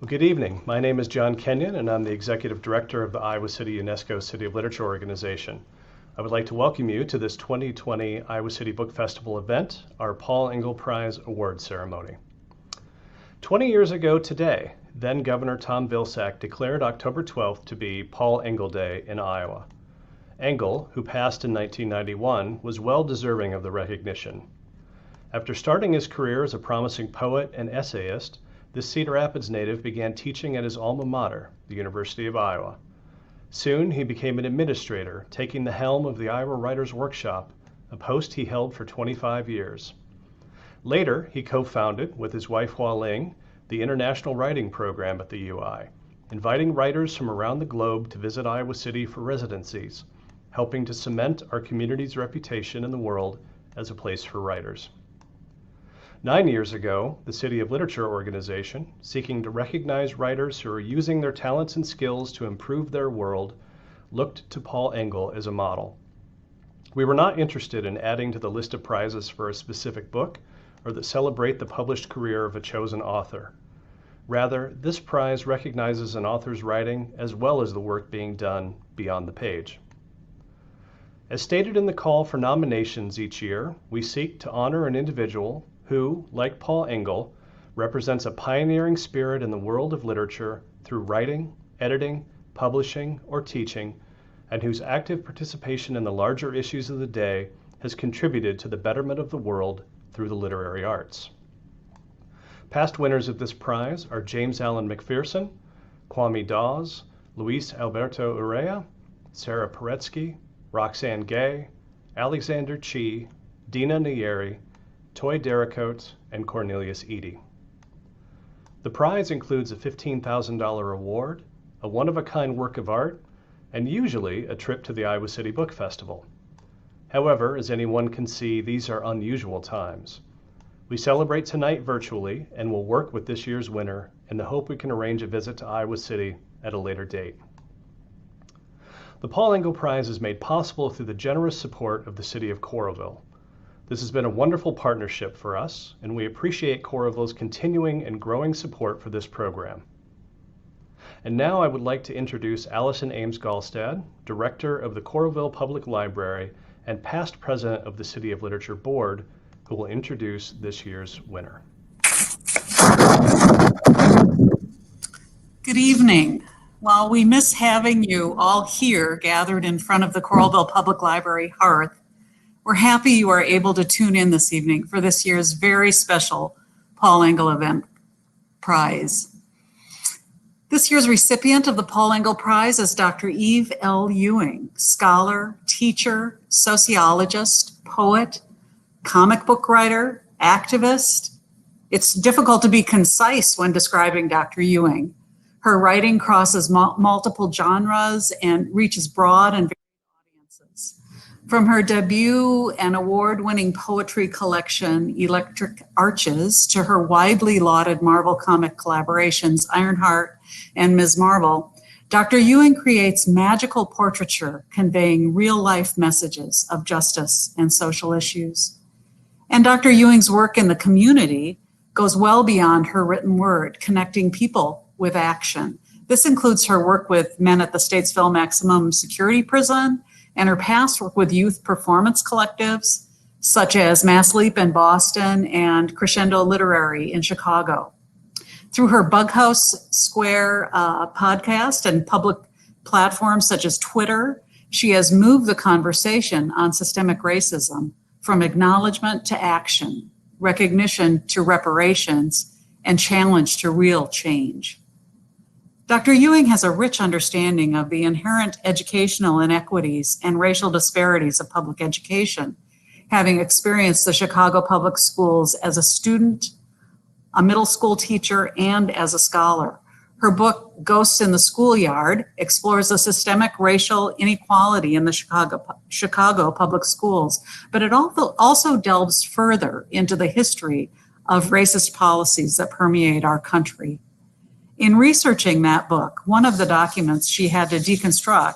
Well, good evening. My name is John Kenyon, and I'm the Executive Director of the Iowa City UNESCO City of Literature organization. I would like to welcome you to this 2020 Iowa City Book Festival event, our Paul Engle Prize award ceremony. 20 years ago today, then Governor Tom Vilsack declared October 12th to be Paul Engle Day in Iowa. Engle, who passed in 1991, was well deserving of the recognition. After starting his career as a promising poet and essayist, this Cedar Rapids native began teaching at his alma mater, the University of Iowa. Soon he became an administrator, taking the helm of the Iowa Writers' Workshop, a post he held for 25 years. Later, he co-founded, with his wife Hua Ling, the International Writing Program at the UI, inviting writers from around the globe to visit Iowa City for residencies, helping to cement our community's reputation in the world as a place for writers. 9 years ago, the City of Literature organization, seeking to recognize writers who are using their talents and skills to improve their world, looked to Paul Engle as a model. We were not interested in adding to the list of prizes for a specific book or that celebrate the published career of a chosen author. Rather, this prize recognizes an author's writing as well as the work being done beyond the page. As stated in the call for nominations each year, we seek to honor an individual who, like Paul Engle, represents a pioneering spirit in the world of literature through writing, editing, publishing, or teaching, and whose active participation in the larger issues of the day has contributed to the betterment of the world through the literary arts. Past winners of this prize are James Allen McPherson, Kwame Dawes, Luis Alberto Urrea, Sarah Paretsky, Roxanne Gay, Alexander Chi, Dina Nayeri, Toy Derricote, and Cornelius Eady. The prize includes a $15,000 award, a one-of-a-kind work of art, and usually a trip to the Iowa City Book Festival. However, as anyone can see, these are unusual times. We celebrate tonight virtually and will work with this year's winner in the hope we can arrange a visit to Iowa City at a later date. The Paul Engle Prize is made possible through the generous support of the City of Coralville. This has been a wonderful partnership for us, and we appreciate Coralville's continuing and growing support for this program. And now I would like to introduce Allison Ames Gallstad, Director of the Coralville Public Library and past President of the City of Literature Board, who will introduce this year's winner. Good evening. While we miss having you all here gathered in front of the Coralville Public Library hearth, we're happy you are able to tune in this evening for this year's very special Paul Engle Prize. This year's recipient of the Paul Engle Prize is Dr. Eve L. Ewing, scholar, teacher, sociologist, poet, comic book writer, activist. It's difficult to be concise when describing Dr. Ewing. Her writing crosses multiple genres and reaches broad and varied audiences. From her debut and award-winning poetry collection, Electric Arches, to her widely lauded Marvel comic collaborations, Ironheart and Ms. Marvel, Dr. Ewing creates magical portraiture conveying real-life messages of justice and social issues. And Dr. Ewing's work in the community goes well beyond her written word, connecting people with action. This includes her work with men at the Statesville Maximum Security Prison and her past work with youth performance collectives, such as Mass Leap in Boston and Crescendo Literary in Chicago. Through her Bughouse Square podcast and public platforms such as Twitter, she has moved the conversation on systemic racism from acknowledgement to action, recognition to reparations, and challenge to real change. Dr. Ewing has a rich understanding of the inherent educational inequities and racial disparities of public education, having experienced the Chicago Public Schools as a student, a middle school teacher, and as a scholar. Her book, Ghosts in the Schoolyard, explores the systemic racial inequality in the Chicago public schools, but it also delves further into the history of racist policies that permeate our country. In researching that book, one of the documents she had to deconstruct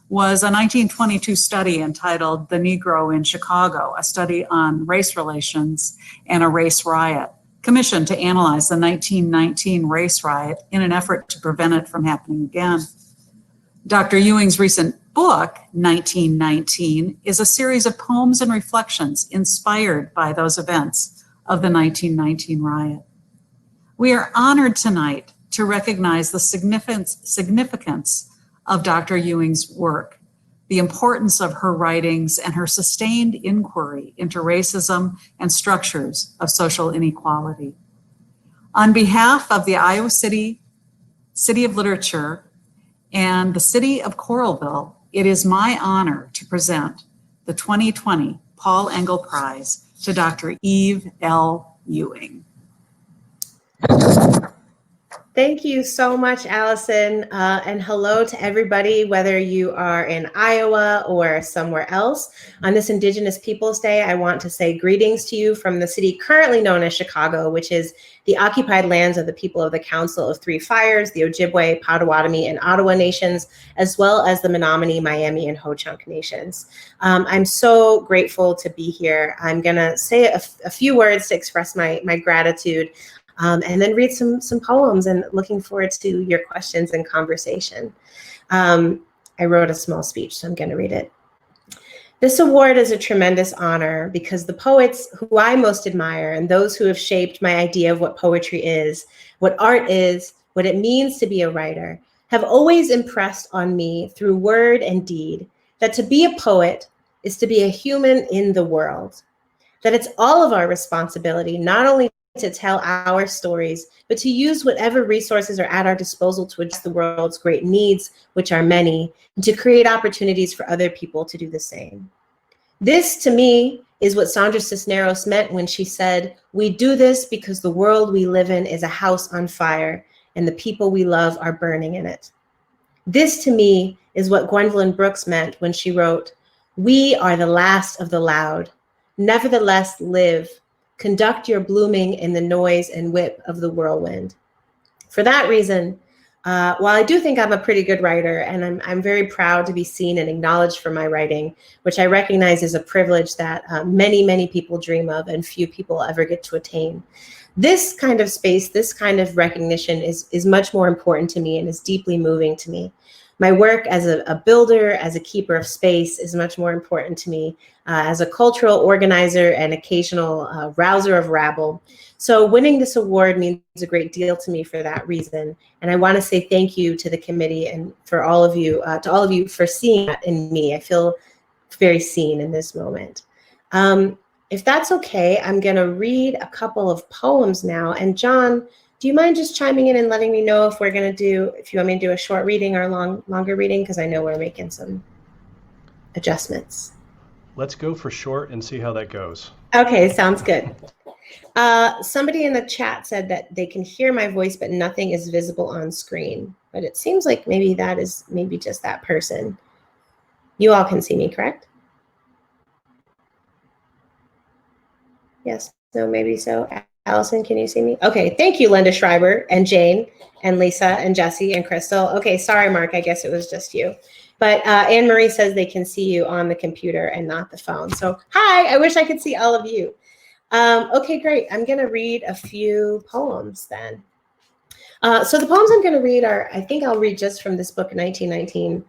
was a 1922 study entitled The Negro in Chicago, a study on race relations and a race riot, commissioned to analyze the 1919 race riot in an effort to prevent it from happening again. Dr. Ewing's recent book, 1919, is a series of poems and reflections inspired by those events of the 1919 riot. We are honored tonight to recognize the significance of Dr. Ewing's work, the importance of her writings, and her sustained inquiry into racism and structures of social inequality. On behalf of the Iowa City of Literature and the City of Coralville, it is my honor to present the 2020 Paul Engle Prize to Dr. Eve L. Ewing. Thank you so much, Allison, and hello to everybody, whether you are in Iowa or somewhere else. On this Indigenous Peoples Day, I want to say greetings to you from the city currently known as Chicago, which is the occupied lands of the people of the Council of Three Fires, the Ojibwe, Potawatomi, and Ottawa nations, as well as the Menominee, Miami, and Ho-Chunk nations. I'm so grateful to be here. I'm gonna say a few words to express my gratitude. And then read some poems, and looking forward to your questions and conversation. I wrote a small speech, so I'm going to read it. This award is a tremendous honor because the poets who I most admire and those who have shaped my idea of what poetry is, what art is, what it means to be a writer, have always impressed on me through word and deed that to be a poet is to be a human in the world, that it's all of our responsibility, not only to tell our stories, but to use whatever resources are at our disposal to address the world's great needs, which are many, and to create opportunities for other people to do the same. This, to me, is what Sandra Cisneros meant when she said, "We do this because the world we live in is a house on fire, and the people we love are burning in it." This, to me, is what Gwendolyn Brooks meant when she wrote, "We are the last of the loud. Nevertheless, live. Conduct your blooming in the noise and whip of the whirlwind." For that reason, while I do think I'm a pretty good writer, and I'm very proud to be seen and acknowledged for my writing, which I recognize is a privilege that many people dream of and few people ever get to attain. This kind of space, this kind of recognition is much more important to me and is deeply moving to me. My work as a builder, as a keeper of space is much more important to me as a cultural organizer and occasional rouser of rabble. So winning this award means a great deal to me for that reason. And I want to say thank you to the committee and for all of you, to all of you for seeing that in me. I feel very seen in this moment. If that's okay, I'm going to read a couple of poems now. And John, do you mind just chiming in and letting me know if we're going to do, if you want me to do a short reading or a longer reading? Because I know we're making some adjustments. Let's go for short and see how that goes. Okay, sounds good. Somebody in the chat said that they can hear my voice, but nothing is visible on screen. But it seems like maybe that is maybe just that person. You all can see me, correct? Yes, no, maybe so. Allison, can you see me? Okay, thank you, Linda Schreiber and Jane and Lisa and Jesse and Crystal. Okay, sorry, Mark, I guess it was just you. But Anne Marie says they can see you on the computer and not the phone. So hi, I wish I could see all of you. Okay, great. I'm going to read a few poems then. So the poems I'm going to read are, I think I'll read just from this book, 1919,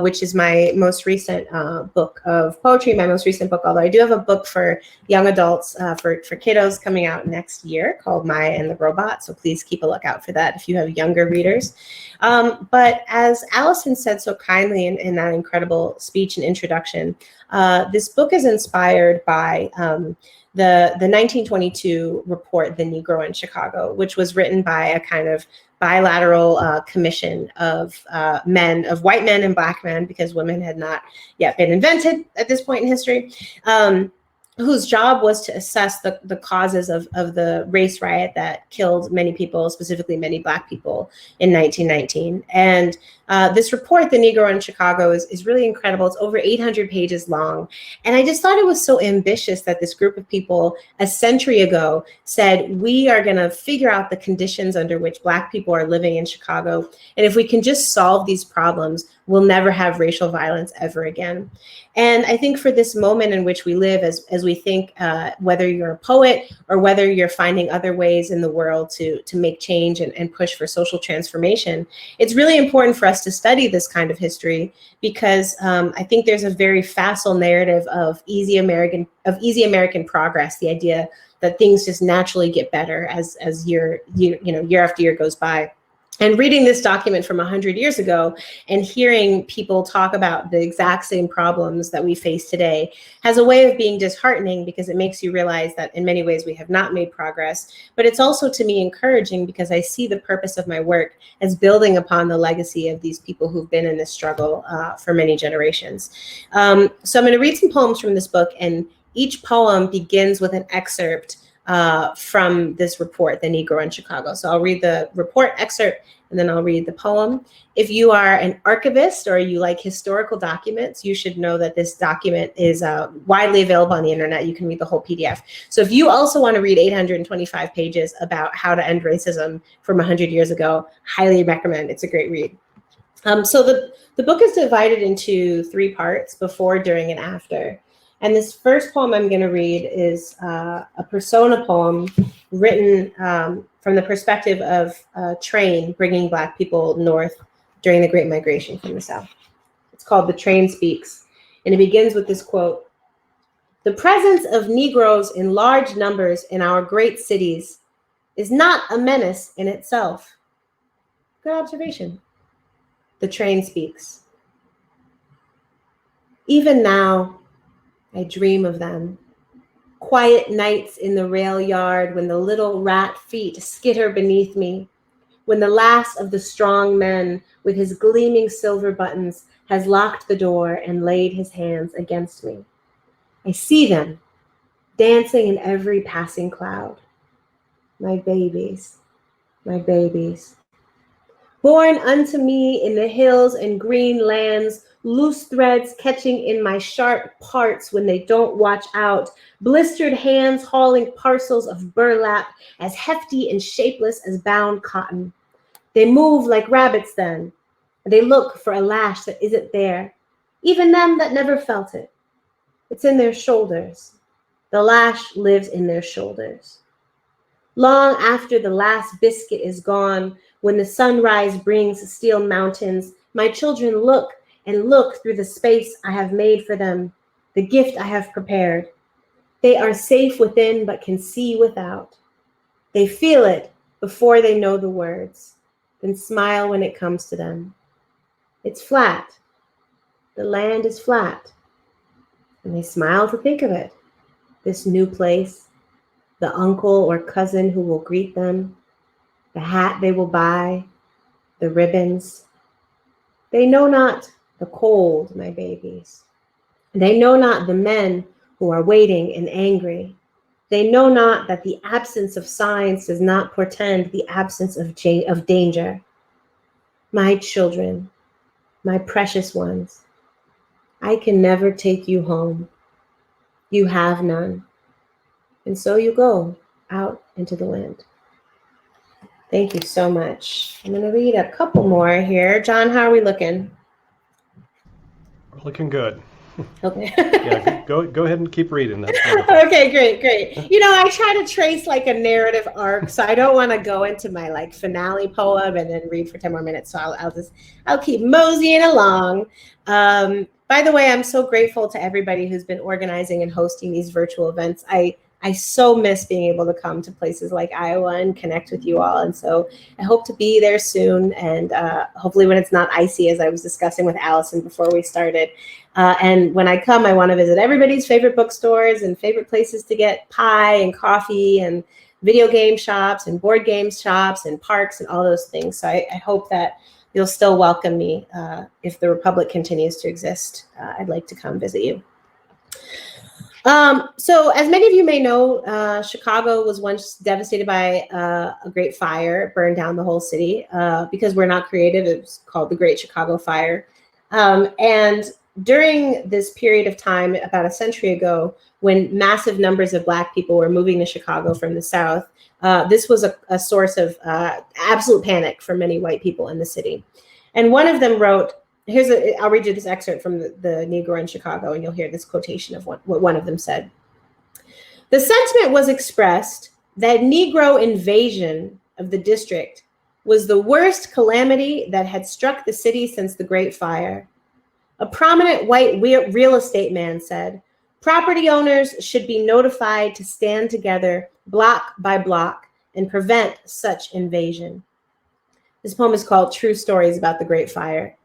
which is my most recent book of poetry, my most recent book, although I do have a book for young adults, for kiddos coming out next year called Maya and the Robot. So please keep a lookout for that if you have younger readers. But as Allison said so kindly in that incredible speech and introduction, this book is inspired by the 1922 report, The Negro in Chicago, which was written by a kind of bilateral commission of men, of white men and black men, because women had not yet been invented at this point in history, whose job was to assess the causes of the race riot that killed many people, specifically many black people in 1919. And this report, The Negro in Chicago, is really incredible. It's over 800 pages long. And I just thought it was so ambitious that this group of people a century ago said, we are going to figure out the conditions under which black people are living in Chicago. And if we can just solve these problems, we'll never have racial violence ever again. And I think for this moment in which we live, as we think, whether you're a poet or whether you're finding other ways in the world to make change and push for social transformation, it's really important for us to study this kind of history, because I think there's a very facile narrative of easy American progress, the idea that things just naturally get better as year after year goes by. And reading this document from 100 years ago and hearing people talk about the exact same problems that we face today has a way of being disheartening, because it makes you realize that in many ways we have not made progress. But it's also, to me, encouraging, because I see the purpose of my work as building upon the legacy of these people who've been in this struggle for many generations. So I'm going to read some poems from this book, and each poem begins with an excerpt from this report, The Negro in Chicago. So I'll read the report excerpt and then I'll read the poem. If you are an archivist or you like historical documents, you should know that this document is widely available on the internet. You can read the whole PDF. So if you also want to read 825 pages about how to end racism from 100 years ago, highly recommend. It's a great read. So the book is divided into 3 parts: before, during, and after. And this first poem I'm going to read is a persona poem written from the perspective of a train bringing Black people north during the Great Migration from the South. It's called The Train Speaks, and it begins with this quote: "The presence of Negroes in large numbers in our great cities is not a menace in itself." Good observation. The train speaks. "Even now, I dream of them. Quiet nights in the rail yard when the little rat feet skitter beneath me, when the last of the strong men with his gleaming silver buttons has locked the door and laid his hands against me. I see them dancing in every passing cloud. My babies, my babies. Born unto me in the hills and green lands, loose threads catching in my sharp parts when they don't watch out, blistered hands hauling parcels of burlap as hefty and shapeless as bound cotton. They move like rabbits then, and they look for a lash that isn't there, even them that never felt it. It's in their shoulders. The lash lives in their shoulders. Long after the last biscuit is gone, when the sunrise brings steel mountains, my children look and look through the space I have made for them, the gift I have prepared. They are safe within but can see without. They feel it before they know the words, then smile when it comes to them. It's flat. The land is flat. And they smile to think of it, this new place, the uncle or cousin who will greet them, the hat they will buy, the ribbons. They know not the cold, my babies. They know not the men who are waiting and angry. They know not that the absence of signs does not portend the absence of danger. My children, my precious ones, I can never take you home. You have none. And so you go out into the wind. Thank you so much. I'm going to read a couple more here. John, how are we looking? We're looking good. Okay. Yeah, go ahead and keep reading. That's wonderful. Okay, great. You know, I try to trace like a narrative arc, so I don't want to go into my like finale poem and then read for 10 more minutes. So I'll keep moseying along. By the way, I'm so grateful to everybody who's been organizing and hosting these virtual events. I so miss being able to come to places like Iowa and connect with you all. And so I hope to be there soon. And hopefully when it's not icy, as I was discussing with Allison before we started. And when I come, I want to visit everybody's favorite bookstores and favorite places to get pie and coffee and video game shops and board game shops and parks and all those things. So I hope that you'll still welcome me if the Republic continues to exist. I'd like to come visit you. So as many of you may know, Chicago was once devastated by a great fire. It burned down the whole city. Because we're not creative, it was called the Great Chicago Fire. And during this period of time, about a century ago, when massive numbers of Black people were moving to Chicago from the South, this was a source of absolute panic for many white people in the city. And one of them wrote, I'll read you this excerpt from the Negro in Chicago, and you'll hear this quotation of what one of them said. The sentiment was expressed that Negro invasion of the district was the worst calamity that had struck the city since the Great Fire. A prominent white real estate man said, property owners should be notified to stand together block by block and prevent such invasion. This poem is called True Stories About the Great Fire.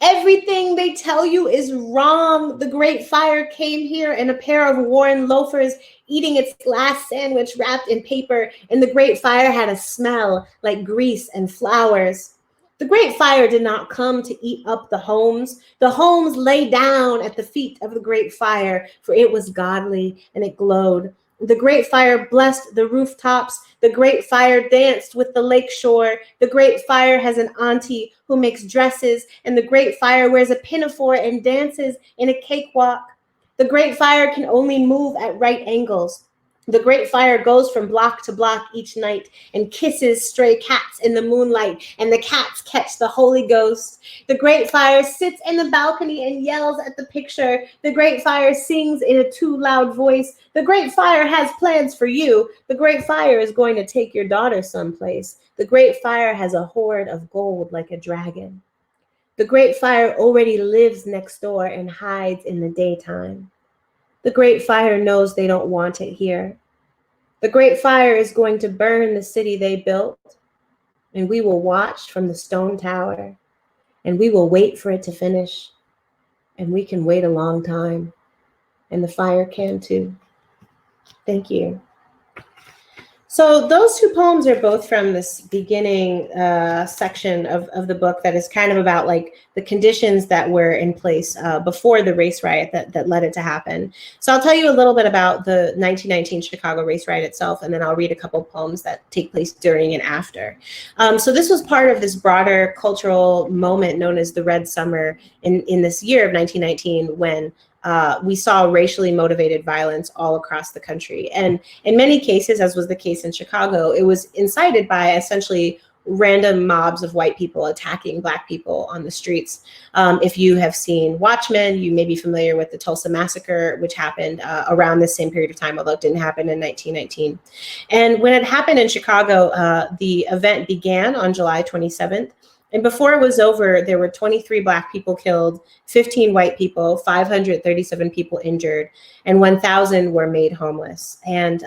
Everything they tell you is wrong. The Great Fire came here in a pair of worn loafers eating its last sandwich wrapped in paper, and the Great Fire had a smell like grease and flowers. The Great Fire did not come to eat up the homes. The homes lay down at the feet of the Great Fire, for it was godly and it glowed. The Great Fire blessed the rooftops. The Great Fire danced with the lake shore. The Great Fire has an auntie who makes dresses, and the Great Fire wears a pinafore and dances in a cakewalk. The Great Fire can only move at right angles. The Great Fire goes from block to block each night and kisses stray cats in the moonlight, and the cats catch the Holy Ghost. The Great Fire sits in the balcony and yells at the picture. The Great Fire sings in a too loud voice. The Great Fire has plans for you. The Great Fire is going to take your daughter someplace. The Great Fire has a hoard of gold like a dragon. The Great Fire already lives next door and hides in the daytime. The Great Fire knows they don't want it here. The Great Fire is going to burn the city they built, and we will watch from the stone tower, and we will wait for it to finish, and we can wait a long time, and the fire can too. Thank you. So those two poems are both from this beginning section of the book that is kind of about like the conditions that were in place before the race riot that led it to happen. So I'll tell you a little bit about the 1919 Chicago race riot itself, and then I'll read a couple poems that take place during and after. So this was part of this broader cultural moment known as the Red Summer in this year of 1919, when we saw racially motivated violence all across the country. And in many cases, as was the case in Chicago, it was incited by essentially random mobs of white people attacking Black people on the streets. If you have seen Watchmen, you may be familiar with the Tulsa Massacre, which happened around the same period of time, although it didn't happen in 1919. And when it happened in Chicago, the event began on July 27th. And before it was over, there were 23 Black people killed, 15 white people, 537 people injured, and 1,000 were made homeless. And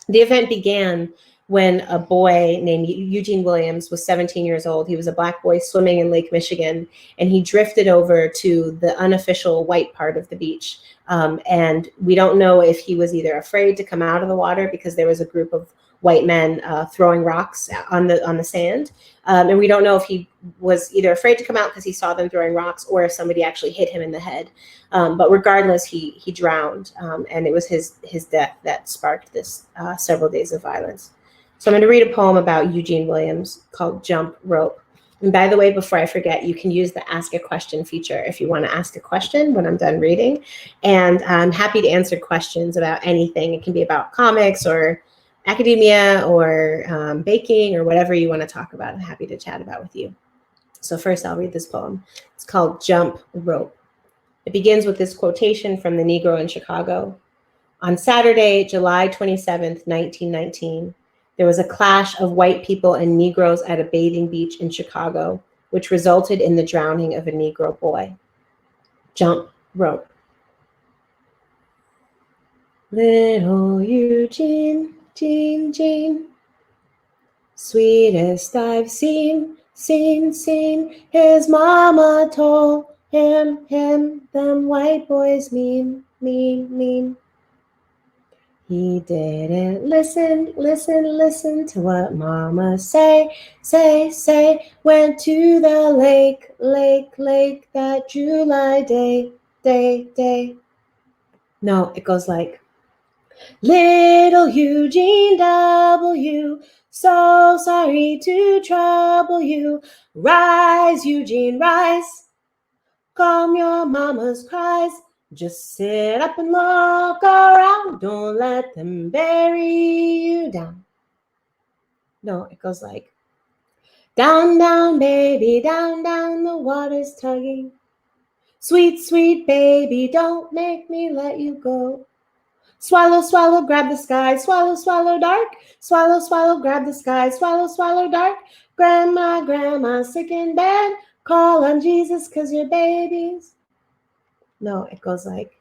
the event began when a boy named Eugene Williams was 17 years old. He was a Black boy swimming in Lake Michigan, and he drifted over to the unofficial white part of the beach. And we don't know if he was either afraid to come out of the water because there was a group of white men throwing rocks on the sand. And we don't know if he was either afraid to come out because he saw them throwing rocks, or if somebody actually hit him in the head. But regardless, he drowned, and it was his death that sparked this several days of violence. So I'm going to read a poem about Eugene Williams called Jump Rope. And by the way, before I forget, you can use the Ask a Question feature if you want to ask a question when I'm done reading. And I'm happy to answer questions about anything. It can be about comics or academia or baking or whatever you want to talk about. I'm happy to chat about with you. So first I'll read this poem. It's called Jump Rope. It begins with this quotation from the Negro in Chicago. On Saturday, July 27th, 1919, there was a clash of white people and Negroes at a bathing beach in Chicago, which resulted in the drowning of a Negro boy. Jump rope. Little Eugene, Jean, sweetest I've seen. His mama told him, them white boys mean. He didn't listen to what mama say. Went to the lake that July day. No, it goes like, little Eugene W., so sorry to trouble you. Rise, Eugene, rise. Calm your mama's cries. Just sit up and look around. Don't let them bury you down. No, it goes like, Down, down, baby, down, down, the water's tugging. Sweet, sweet baby, don't make me let you go. Swallow, swallow, grab the sky, swallow, swallow, dark. Swallow, swallow, grab the sky, swallow, swallow, dark. Grandma, grandma, sick in bed. Call on Jesus 'cause your babies. No, it goes like,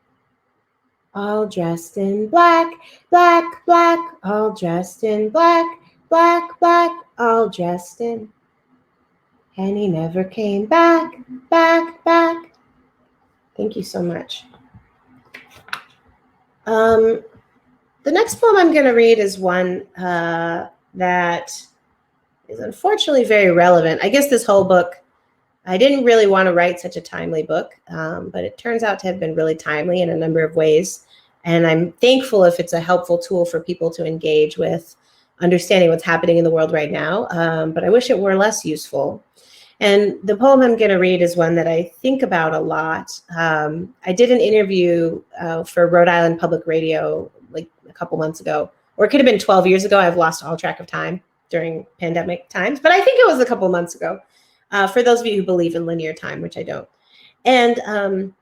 all dressed in black, black, black, all dressed in black, black, black, all dressed in. And he never came back, back, back. Thank you so much. The next poem I'm going to read is one that is unfortunately very relevant. I guess this whole book, I didn't really want to write such a timely book, but it turns out to have been really timely in a number of ways. And I'm thankful if it's a helpful tool for people to engage with understanding what's happening in the world right now. But I wish it were less useful. And the poem I'm going to read is one that I think about a lot. I did an interview for Rhode Island Public Radio like a couple months ago, or it could have been 12 years ago. I've lost all track of time during pandemic times, but I think it was a couple months ago. For those of you who believe in linear time, which I don't. And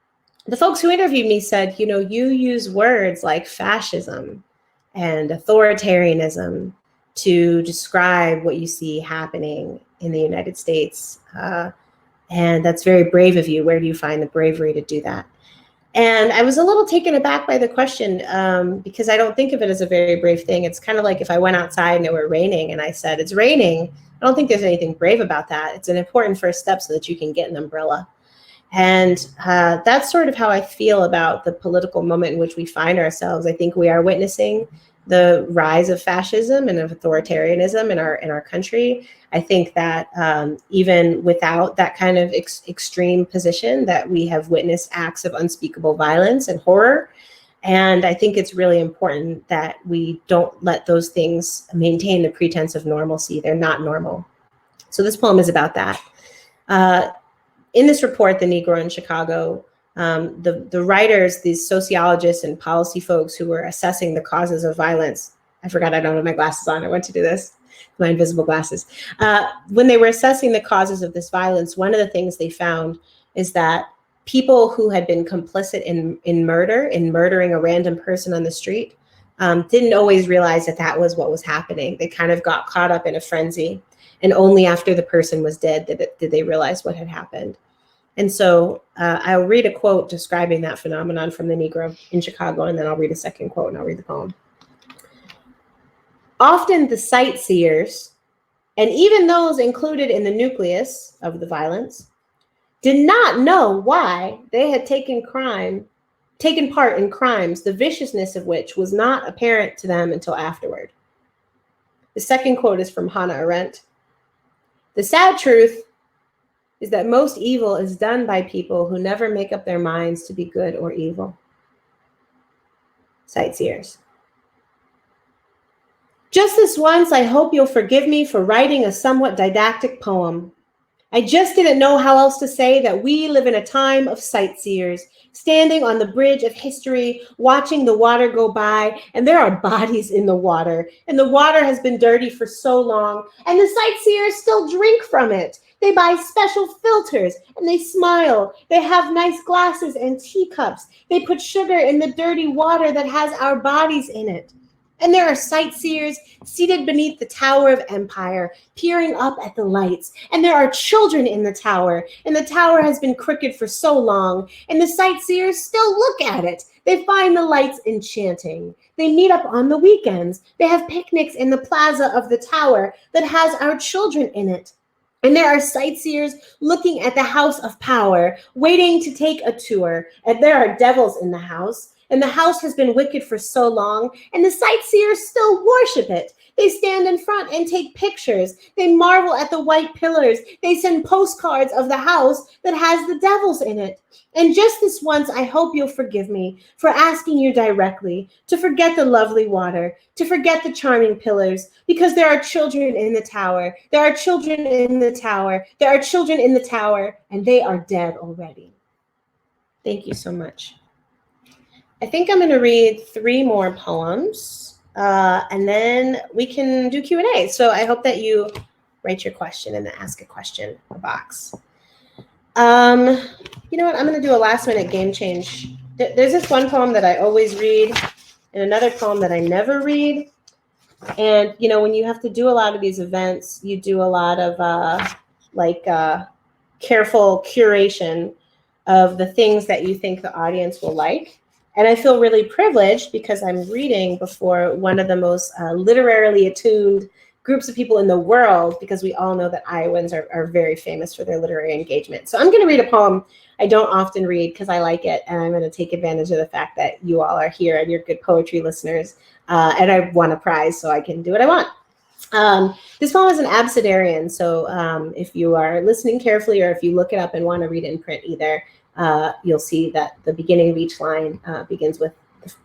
the folks who interviewed me said, you know, you use words like fascism and authoritarianism to describe what you see happening in the United States. And that's very brave of you. Where do you find the bravery to do that? And I was a little taken aback by the question because I don't think of it as a very brave thing. It's kind of like if I went outside and it were raining and I said, it's raining. I don't think there's anything brave about that. It's an important first step so that you can get an umbrella. And that's sort of how I feel about the political moment in which we find ourselves. I think we are witnessing the rise of fascism and of authoritarianism in our country. I think that even without that kind of extreme position, that we have witnessed acts of unspeakable violence and horror. And I think it's really important that we don't let those things maintain the pretense of normalcy. They're not normal. So this poem is about that. In this report, The Negro in Chicago, the writers, these sociologists and policy folks who were assessing the causes of violence, I forgot I don't have my glasses on. I went to do this, my invisible glasses. When they were assessing the causes of this violence, one of the things they found is that people who had been complicit in murdering a random person on the street, didn't always realize that that was what was happening. They kind of got caught up in a frenzy. And only after the person was dead did they realize what had happened. And so I'll read a quote describing that phenomenon from The Negro in Chicago, and then I'll read a second quote and I'll read the poem. Often the sightseers, and even those included in the nucleus of the violence, did not know why they had taken part in crimes, the viciousness of which was not apparent to them until afterward. The second quote is from Hannah Arendt. The sad truth is that most evil is done by people who never make up their minds to be good or evil. Sightseers. Just this once, I hope you'll forgive me for writing a somewhat didactic poem. I just didn't know how else to say that we live in a time of sightseers, standing on the bridge of history, watching the water go by, and there are bodies in the water, and the water has been dirty for so long, and the sightseers still drink from it. They buy special filters, and they smile. They have nice glasses and teacups. They put sugar in the dirty water that has our bodies in it. And there are sightseers seated beneath the Tower of Empire, peering up at the lights. And there are children in the tower, and the tower has been crooked for so long, and the sightseers still look at it. They find the lights enchanting. They meet up on the weekends. They have picnics in the plaza of the tower that has our children in it. And there are sightseers looking at the House of Power, waiting to take a tour. And there are devils in the house. And the house has been wicked for so long, and the sightseers still worship it. They stand in front and take pictures. They marvel at the white pillars. They send postcards of the house that has the devils in it. And just this once, I hope you'll forgive me for asking you directly to forget the lovely water, to forget the charming pillars, because there are children in the tower. There are children in the tower. There are children in the tower, and they are dead already. Thank you so much. I think I'm going to read 3 more poems, and then we can do Q&A. So I hope that you write your question in the Ask a Question box. You know what? I'm going to do a last minute game change. There's this one poem that I always read and another poem that I never read. And, you know, when you have to do a lot of these events, you do a lot of careful curation of the things that you think the audience will like. And I feel really privileged because I'm reading before one of the most literarily attuned groups of people in the world, because we all know that Iowans are very famous for their literary engagement. So I'm going to read a poem I don't often read because I like it, and I'm going to take advantage of the fact that you all are here and you're good poetry listeners, and I won a prize, so I can do what I want. This poem is an abecedarian, so if you are listening carefully or if you look it up and want to read it in print either, you'll see that the beginning of each line begins with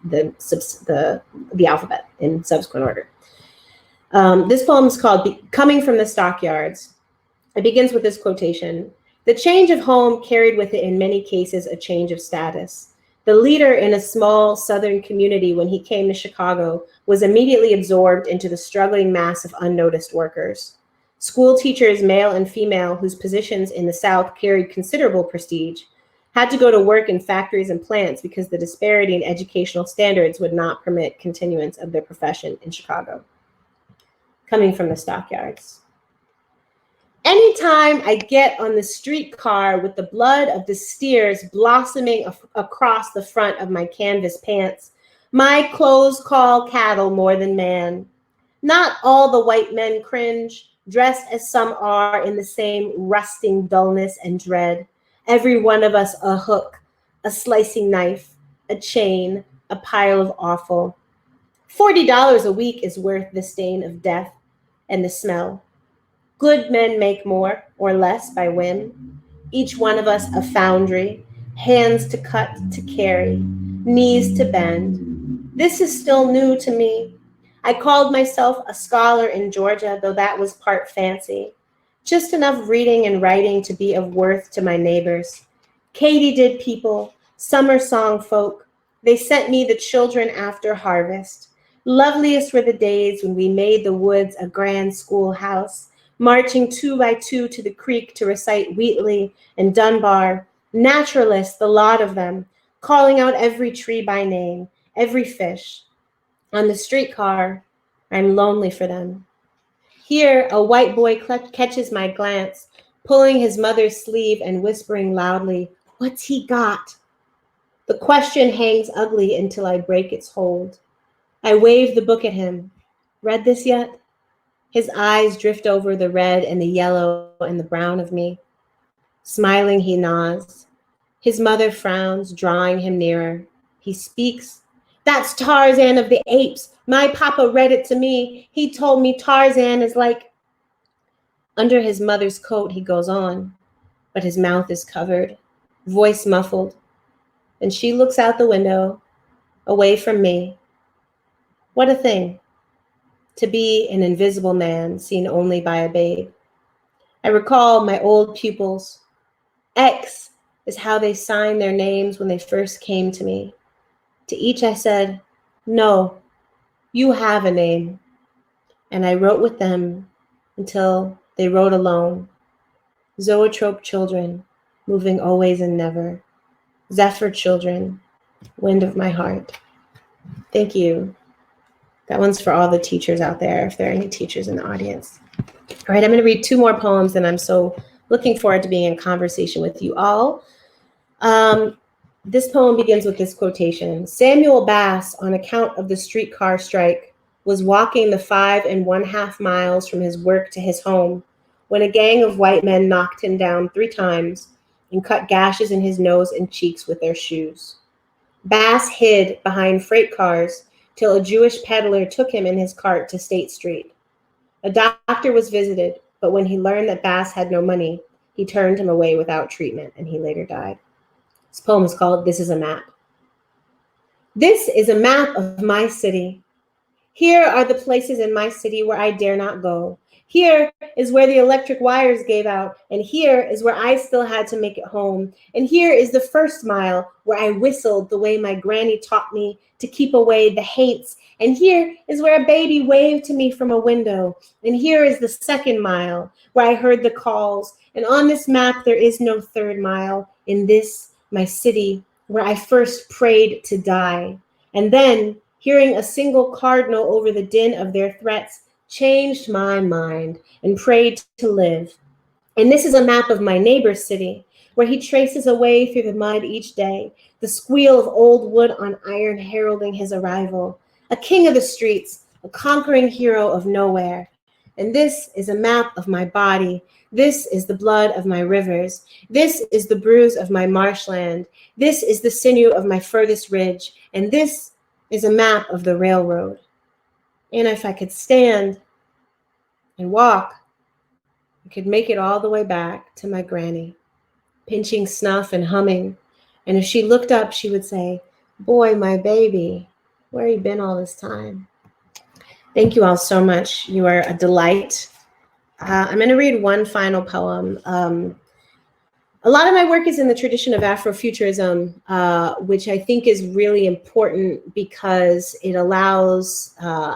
the alphabet in subsequent order. This poem is called Coming from the Stockyards. It begins with this quotation. The change of home carried with it in many cases a change of status. The leader in a small southern community when he came to Chicago was immediately absorbed into the struggling mass of unnoticed workers. School teachers, male and female, whose positions in the South carried considerable prestige, had to go to work in factories and plants because the disparity in educational standards would not permit continuance of their profession in Chicago. Coming from the Stockyards. Anytime I get on the streetcar with the blood of the steers blossoming across the front of my canvas pants, my clothes call cattle more than man. Not all the white men cringe, dressed as some are in the same rusting dullness and dread. Every one of us a hook, a slicing knife, a chain, a pile of offal. $40 a week is worth the stain of death and the smell. Good men make more or less by whim. Each one of us a foundry, hands to cut, to carry, knees to bend. This is still new to me. I called myself a scholar in Georgia, though that was part fancy. Just enough reading and writing to be of worth to my neighbors. Katydid people, summer song folk, they sent me the children after harvest. Loveliest were the days when we made the woods a grand schoolhouse, marching 2 by 2 to the creek to recite Wheatley and Dunbar, naturalists, the lot of them, calling out every tree by name, every fish. On the streetcar, I'm lonely for them. Here, a white boy catches my glance, pulling his mother's sleeve and whispering loudly, "What's he got?" The question hangs ugly until I break its hold. I wave the book at him. Read this yet? His eyes drift over the red and the yellow and the brown of me. Smiling, he nods. His mother frowns, drawing him nearer. He speaks. "That's Tarzan of the Apes. My papa read it to me. He told me Tarzan is like..." Under his mother's coat, he goes on, but his mouth is covered, voice muffled. And she looks out the window, away from me. What a thing, to be an invisible man seen only by a babe. I recall my old pupils. X is how they signed their names when they first came to me. To each I said, "No, you have a name." And I wrote with them until they wrote alone. Zoetrope children, moving always and never. Zephyr children, wind of my heart. Thank you. That one's for all the teachers out there, if there are any teachers in the audience. All right, I'm going to read 2 more poems, and I'm so looking forward to being in conversation with you all. This poem begins with this quotation. Samuel Bass, on account of the streetcar strike, was walking the 5½ miles from his work to his home when a gang of white men knocked him down 3 times and cut gashes in his nose and cheeks with their shoes. Bass hid behind freight cars till a Jewish peddler took him in his cart to State Street. A doctor was visited, but when he learned that Bass had no money, he turned him away without treatment, and he later died. This poem is called This is a Map. This is a map of my city. Here are the places in my city where I dare not go. Here is where the electric wires gave out, and here is where I still had to make it home. And here is the first mile where I whistled the way my granny taught me to keep away the haints. And here is where a baby waved to me from a window. And here is the second mile where I heard the calls. And on this map, there is no third mile in this, my city, where I first prayed to die. And then, hearing a single cardinal over the din of their threats, changed my mind and prayed to live. And this is a map of my neighbor's city, where he traces a way through the mud each day, the squeal of old wood on iron heralding his arrival, a king of the streets, a conquering hero of nowhere. And this is a map of my body. This is the blood of my rivers. This is the bruise of my marshland. This is the sinew of my furthest ridge. And this is a map of the railroad. And if I could stand and walk, I could make it all the way back to my granny, pinching snuff and humming. And if she looked up, she would say, "Boy, my baby, where you been all this time?" Thank you all so much. You are a delight. I'm going to read one final poem. A lot of my work is in the tradition of Afrofuturism, which I think is really important because it allows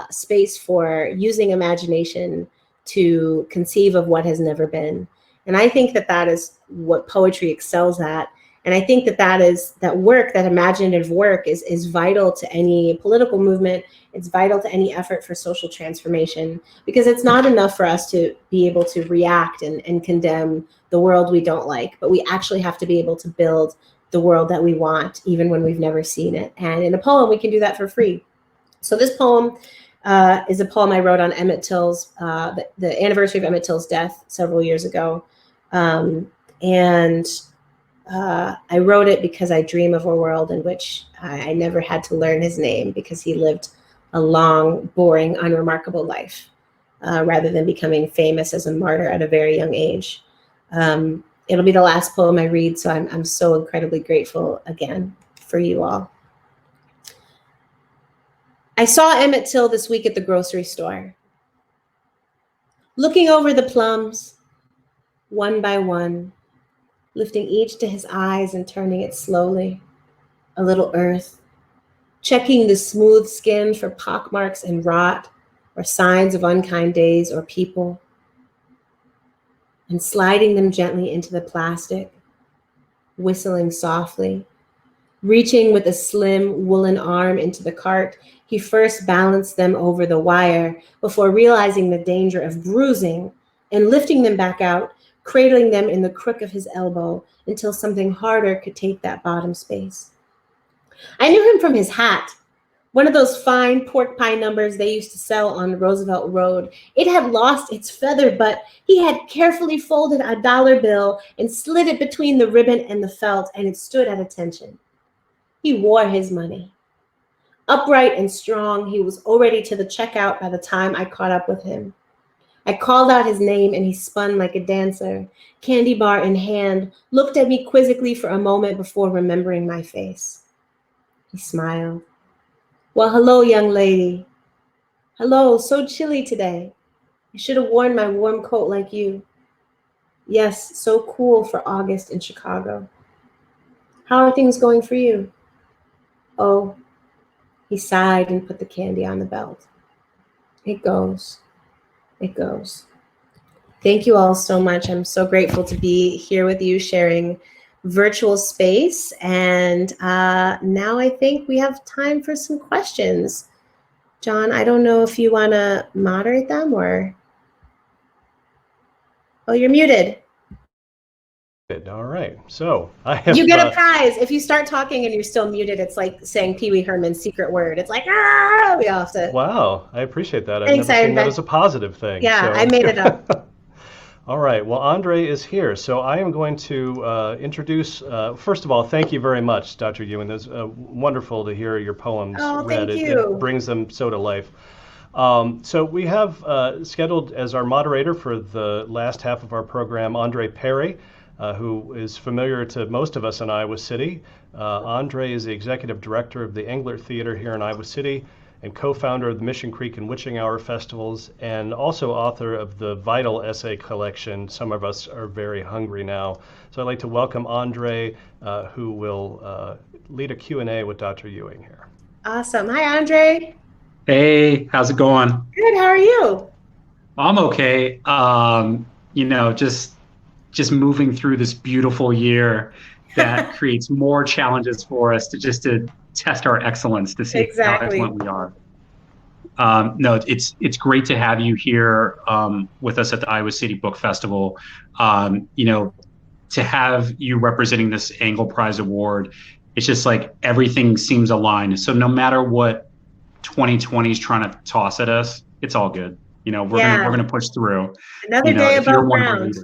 space for using imagination to conceive of what has never been. And I think that that is what poetry excels at. And I think that that work, that imaginative work is vital to any political movement. It's vital to any effort for social transformation, because it's not enough for us to be able to react and condemn the world we don't like, but we actually have to be able to build the world that we want, even when we've never seen it. And in a poem, we can do that for free. So this poem is a poem I wrote on Emmett Till's, the anniversary of Emmett Till's death several years ago. I wrote it because I dream of a world in which I never had to learn his name, because he lived a long, boring, unremarkable life, rather than becoming famous as a martyr at a very young age. It'll be the last poem I read, so I'm so incredibly grateful again for you all. I saw Emmett Till this week at the grocery store, looking over the plums, one by one, lifting each to his eyes and turning it slowly, a little earth, checking the smooth skin for pockmarks and rot, or signs of unkind days or people, and sliding them gently into the plastic, whistling softly. Reaching with a slim woolen arm into the cart, he first balanced them over the wire before realizing the danger of bruising and lifting them back out, cradling them in the crook of his elbow until something harder could take that bottom space. I knew him from his hat, one of those fine pork pie numbers they used to sell on Roosevelt Road. It had lost its feather, but he had carefully folded a dollar bill and slid it between the ribbon and the felt, and it stood at attention. He wore his money. Upright and strong, he was already to the checkout by the time I caught up with him. I called out his name and he spun like a dancer, candy bar in hand, looked at me quizzically for a moment before remembering my face. He smiled. "Well, hello, young lady. Hello, so chilly today. I should have worn my warm coat like you. Yes, so cool for August in Chicago. How are things going for you?" "Oh," he sighed and put the candy on the belt. "It goes. It goes." Thank you all so much. I'm so grateful to be here with you sharing virtual space. And now I think we have time for some questions. John, I don't know if you want to moderate them or... Oh, you're muted. All right. So I have... You get a prize. If you start talking and you're still muted, it's like saying Pee Wee Herman's secret word. It's like, ah, we all have to... Wow, I appreciate that. Thanks, I've never seen that as a positive thing. Yeah, so. I made it up. All right. Well, Andre is here. So I am going to introduce, first of all, thank you very much, Dr. Ewing. It was wonderful to hear your poems read. Thank you. It brings them so to life. So we have scheduled as our moderator for the last half of our program, Andre Perry, who is familiar to most of us in Iowa City. Andre is the executive director of the Englert Theater here in Iowa City, and co-founder of the Mission Creek and Witching Hour festivals, and also author of the vital essay collection, Some of Us Are Very Hungry Now. So I'd like to welcome Andre, who will lead a Q&A with Dr. Ewing here. Awesome. Hi, Andre. Hey, how's it going? Good. How are you? I'm okay. Just moving through this beautiful year that creates more challenges for us to test our excellence, to see how excellent we are. No, it's great to have you here with us at the Iowa City Book Festival. To have you representing this Engle Prize award, it's just like everything seems aligned. So no matter what 2020 is trying to toss at us, it's all good. We're gonna push through. Another day above ground.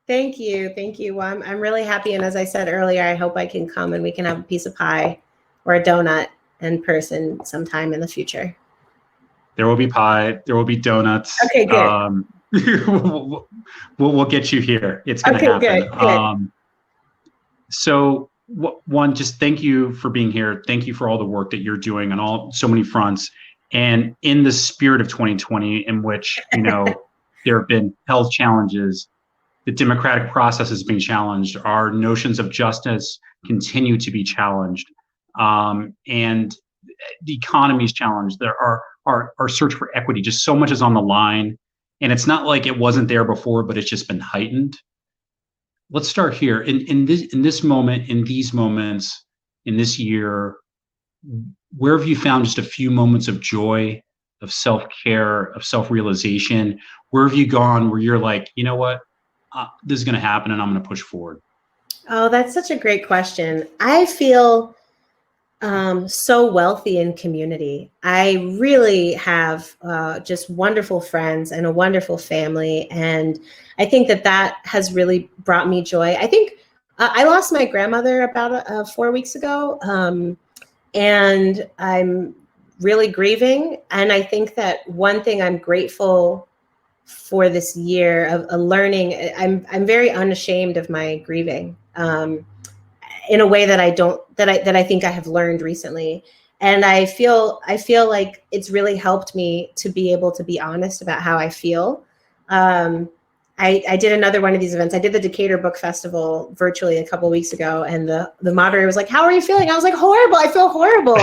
Thank you. Well, I'm really happy, and as I said earlier, I hope I can come and we can have a piece of pie or a donut in person sometime in the future. There will be pie. There will be donuts. Okay, good. We'll get you here. It's going to happen. Good. So one, just thank you for being here. Thank you for all the work that you're doing on so many fronts. And in the spirit of 2020, in which there have been health challenges, the democratic process is being challenged. Our notions of justice continue to be challenged, and the economy is challenged. There are our search for equity. Just so much is on the line, and it's not like it wasn't there before, but it's just been heightened. Let's start here. In this moment, in these moments, in this year, where have you found just a few moments of joy, of self-care, of self-realization? Where have you gone where you're like, you know what? This is going to happen and I'm going to push forward? Oh, that's such a great question. I feel so wealthy in community. I really have just wonderful friends and a wonderful family. And I think that has really brought me joy. I think I lost my grandmother about 4 weeks ago, and I'm really grieving. And I think that one thing I'm grateful for this year of learning, I'm very unashamed of my grieving, in a way that I think I have learned recently. And I feel like it's really helped me to be able to be honest about how I feel. I did another one of these events. I did the Decatur Book Festival virtually a couple of weeks ago, and the moderator was like, "How are you feeling?" I was like, "Horrible. I feel horrible."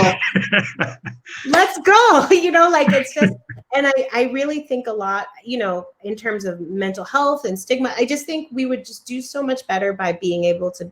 Let's go. It's just, and I really think a lot, in terms of mental health and stigma. I just think we would just do so much better by being able to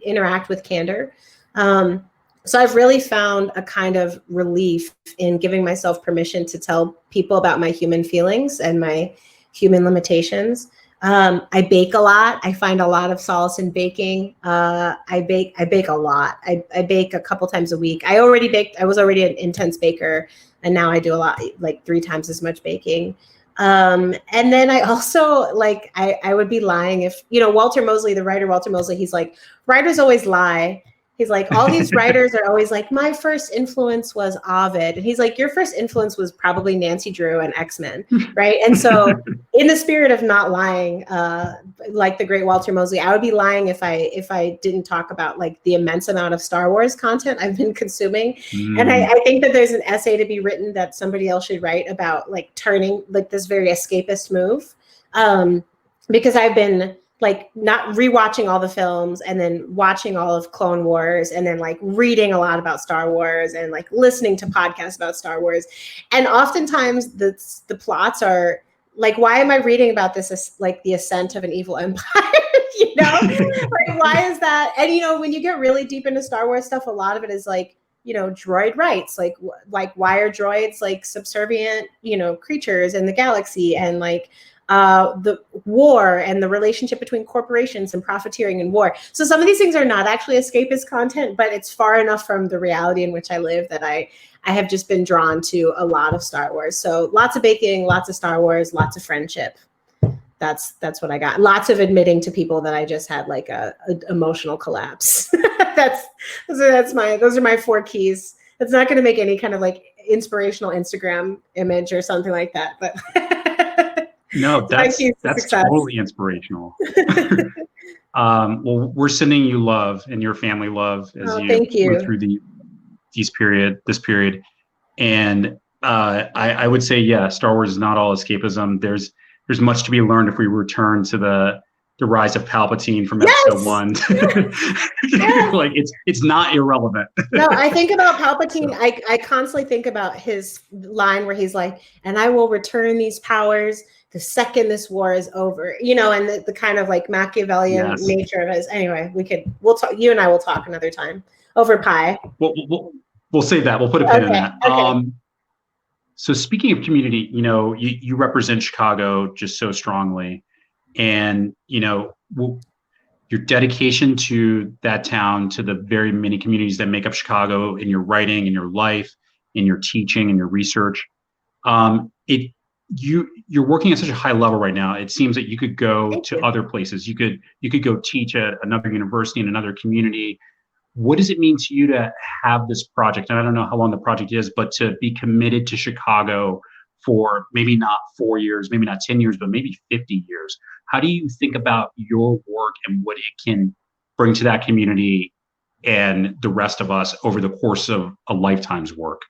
interact with candor. So I've really found a kind of relief in giving myself permission to tell people about my human feelings and my human limitations. I bake a lot. I find a lot of solace in baking. I bake a lot. I bake a couple times a week. I was already an intense baker, and now I do a lot, like 3 times as much baking. And then I also I would be lying if, Walter Mosley, the writer Walter Mosley, he's like, writers always lie. He's like, all these writers are always like, my first influence was Ovid. And he's like, your first influence was probably Nancy Drew and X-Men, right? And so in the spirit of not lying, like the great Walter Mosley, I would be lying if I didn't talk about the immense amount of Star Wars content I've been consuming. And I think that there's an essay to be written that somebody else should write about turning this very escapist move. Because I've been not rewatching all the films and then watching all of Clone Wars and then reading a lot about Star Wars and listening to podcasts about Star Wars. And oftentimes the plots are why am I reading about this the ascent of an evil empire? Why is that? And when you get really deep into Star Wars stuff, a lot of it is droid rights, why are droids subservient, creatures in the galaxy, and the war and the relationship between corporations and profiteering and war. So some of these things are not actually escapist content, but it's far enough from the reality in which I live that I have just been drawn to a lot of Star Wars. So lots of baking, lots of Star Wars, lots of friendship. That's what I got. Lots of admitting to people that I just had a emotional collapse. Those are my 4 keys. It's not going to make any kind of inspirational Instagram image or something like that, but no, that's totally inspirational. Well, we're sending you love and your family love as you go through this period. And I would say, yeah, Star Wars is not all escapism. There's much to be learned if we return to the rise of Palpatine from episode one. Yes. Like it's not irrelevant. No, I think about Palpatine. I constantly think about his line where he's like, "And I will return these powers the second this war is over." You know, and the kind of like Machiavellian nature of it. Anyway, we'll talk. You and I will talk another time over pie. We'll save that. We'll put a pin in that. Okay. So speaking of community, you know, you represent Chicago just so strongly, and you know, your dedication to that town, to the very many communities that make up Chicago, in your writing, in your life, in your teaching, in your research, you're working at such a high level right now. It seems that you could go to other places. You could go teach at another university in another community. What does it mean to you to have this project? And I don't know how long the project is, but to be committed to Chicago for maybe not 4 years, maybe not 10 years, but maybe 50 years. How do you think about your work and what it can bring to that community and the rest of us over the course of a lifetime's work?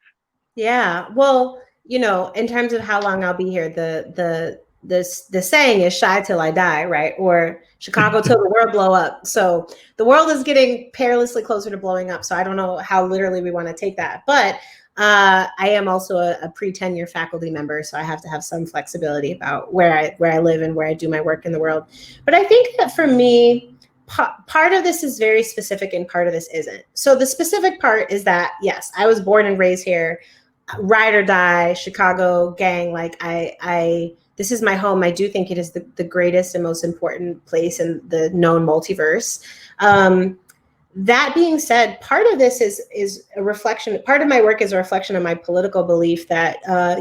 Yeah, well, you know, in terms of how long I'll be here, the saying is "shy till I die," right? Or Chicago till the world blow up. So the world is getting perilously closer to blowing up. So I don't know how literally we want to take that, but I am also a pre-tenure faculty member, so I have to have some flexibility about where I live and where I do my work in the world. But I think that for me, part of this is very specific and part of this isn't. So the specific part is that, yes, I was born and raised here, ride or die, Chicago gang. Like this is my home. I do think it is the greatest and most important place in the known multiverse. That being said, part of this is a reflection. Part of my work is a reflection of my political belief that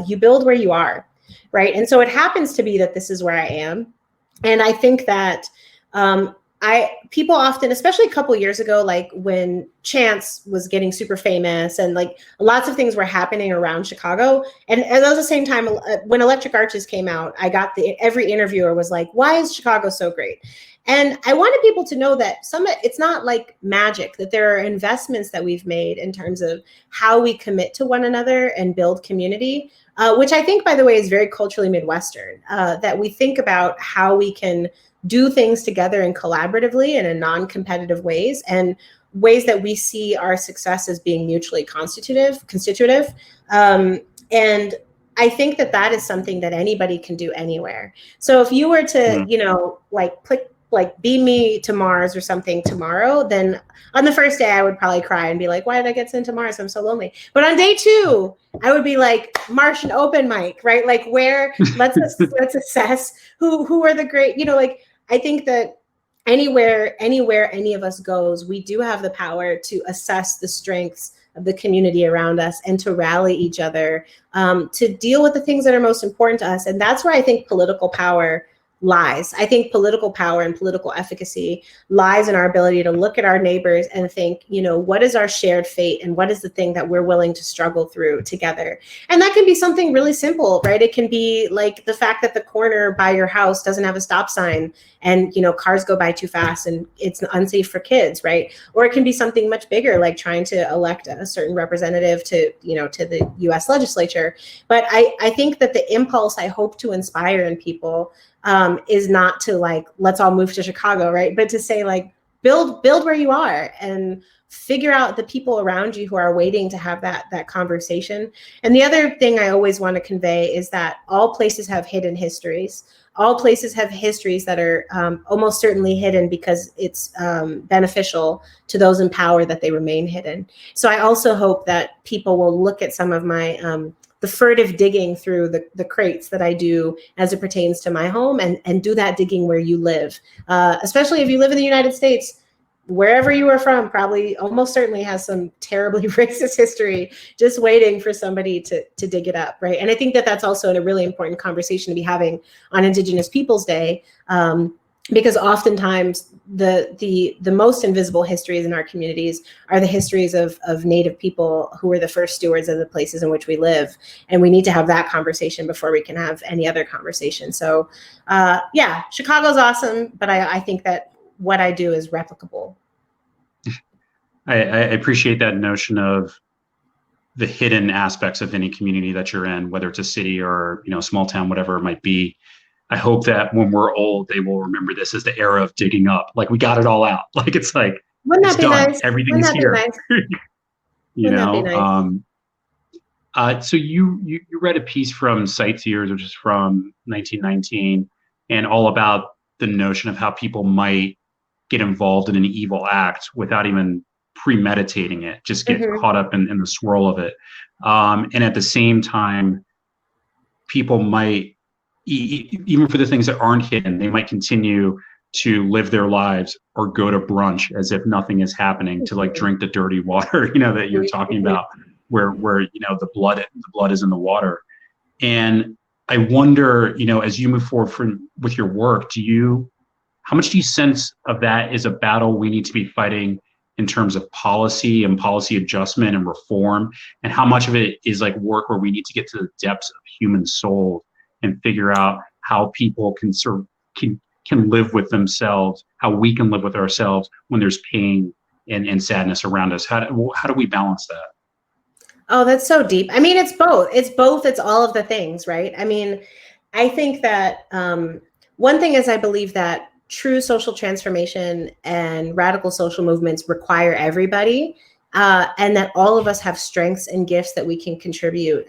you build where you are, right? And so it happens to be that this is where I am. And I think that people often, especially a couple of years ago, like when Chance was getting super famous and like lots of things were happening around Chicago. And that was the same time when Electric Arches came out, every interviewer was like, "Why is Chicago so great?" And I wanted people to know that it's not like magic, that there are investments that we've made in terms of how we commit to one another and build community, which I think, by the way, is very culturally Midwestern, that we think about how we can do things together and collaboratively and in non-competitive ways, and ways that we see our success as being mutually constitutive. And I think that is something that anybody can do anywhere. So if you were to, you know, like beam me to Mars or something tomorrow, then on the first day I would probably cry and be like, "Why did I get sent to Mars? I'm so lonely." But on day 2, I would be like, Martian open mic, right? Like let's assess who are the great, you know, like I think that anywhere any of us goes, we do have the power to assess the strengths of the community around us and to rally each other, to deal with the things that are most important to us. And that's where I think political power lies. I think political power and political efficacy lies in our ability to look at our neighbors and think, you know, what is our shared fate and what is the thing that we're willing to struggle through together? And that can be something really simple, right? It can be like the fact that the corner by your house doesn't have a stop sign and, you know, cars go by too fast and it's unsafe for kids, right? Or it can be something much bigger, like trying to elect a certain representative to, you know, to the US legislature. But I think that the impulse I hope to inspire in people is not to like, let's all move to Chicago, right? But to say like, build where you are and figure out the people around you who are waiting to have that conversation. And the other thing I always want to convey is that all places have hidden histories. All places have histories that are almost certainly hidden because it's beneficial to those in power that they remain hidden. So I also hope that people will look at some of my the furtive digging through the crates that I do as it pertains to my home and do that digging where you live. Especially if you live in the United States, wherever you are from probably almost certainly has some terribly racist history just waiting for somebody to dig it up, right? And I think that that's also a really important conversation to be having on Indigenous Peoples Day, because oftentimes the most invisible histories in our communities are the histories of Native people who were the first stewards of the places in which we live. And we need to have that conversation before we can have any other conversation. So yeah, Chicago's awesome, but I think that what I do is replicable. I appreciate that notion of the hidden aspects of any community that you're in, whether it's a city or, small town, whatever it might be. I hope that when we're old, they will remember this as the era of digging up. Like, we got it all out. Like, it's like, Wouldn't it's that be done. nice? Everything's Wouldn't that here. be nice? Wouldn't that be nice? So you read a piece from Sightseers, which is from 1919, and all about the notion of how people might get involved in an evil act without even premeditating it, just get caught up in the swirl of it. And at the same time, people might, even for the things that aren't hidden, they might continue to live their lives or go to brunch as if nothing is happening, to like drink the dirty water, that you're talking about, where the blood is in the water. And I wonder, as you move forward with your work, how much do you sense of that is a battle we need to be fighting in terms of policy and policy adjustment and reform, and how much of it is like work where we need to get to the depths of human soul and figure out how people can live with themselves, how we can live with ourselves when there's pain and sadness around us? How do we balance that? Oh, that's so deep. I mean, it's both. It's all of the things, right? I mean, I think that one thing is, I believe that true social transformation and radical social movements require everybody, and that all of us have strengths and gifts that we can contribute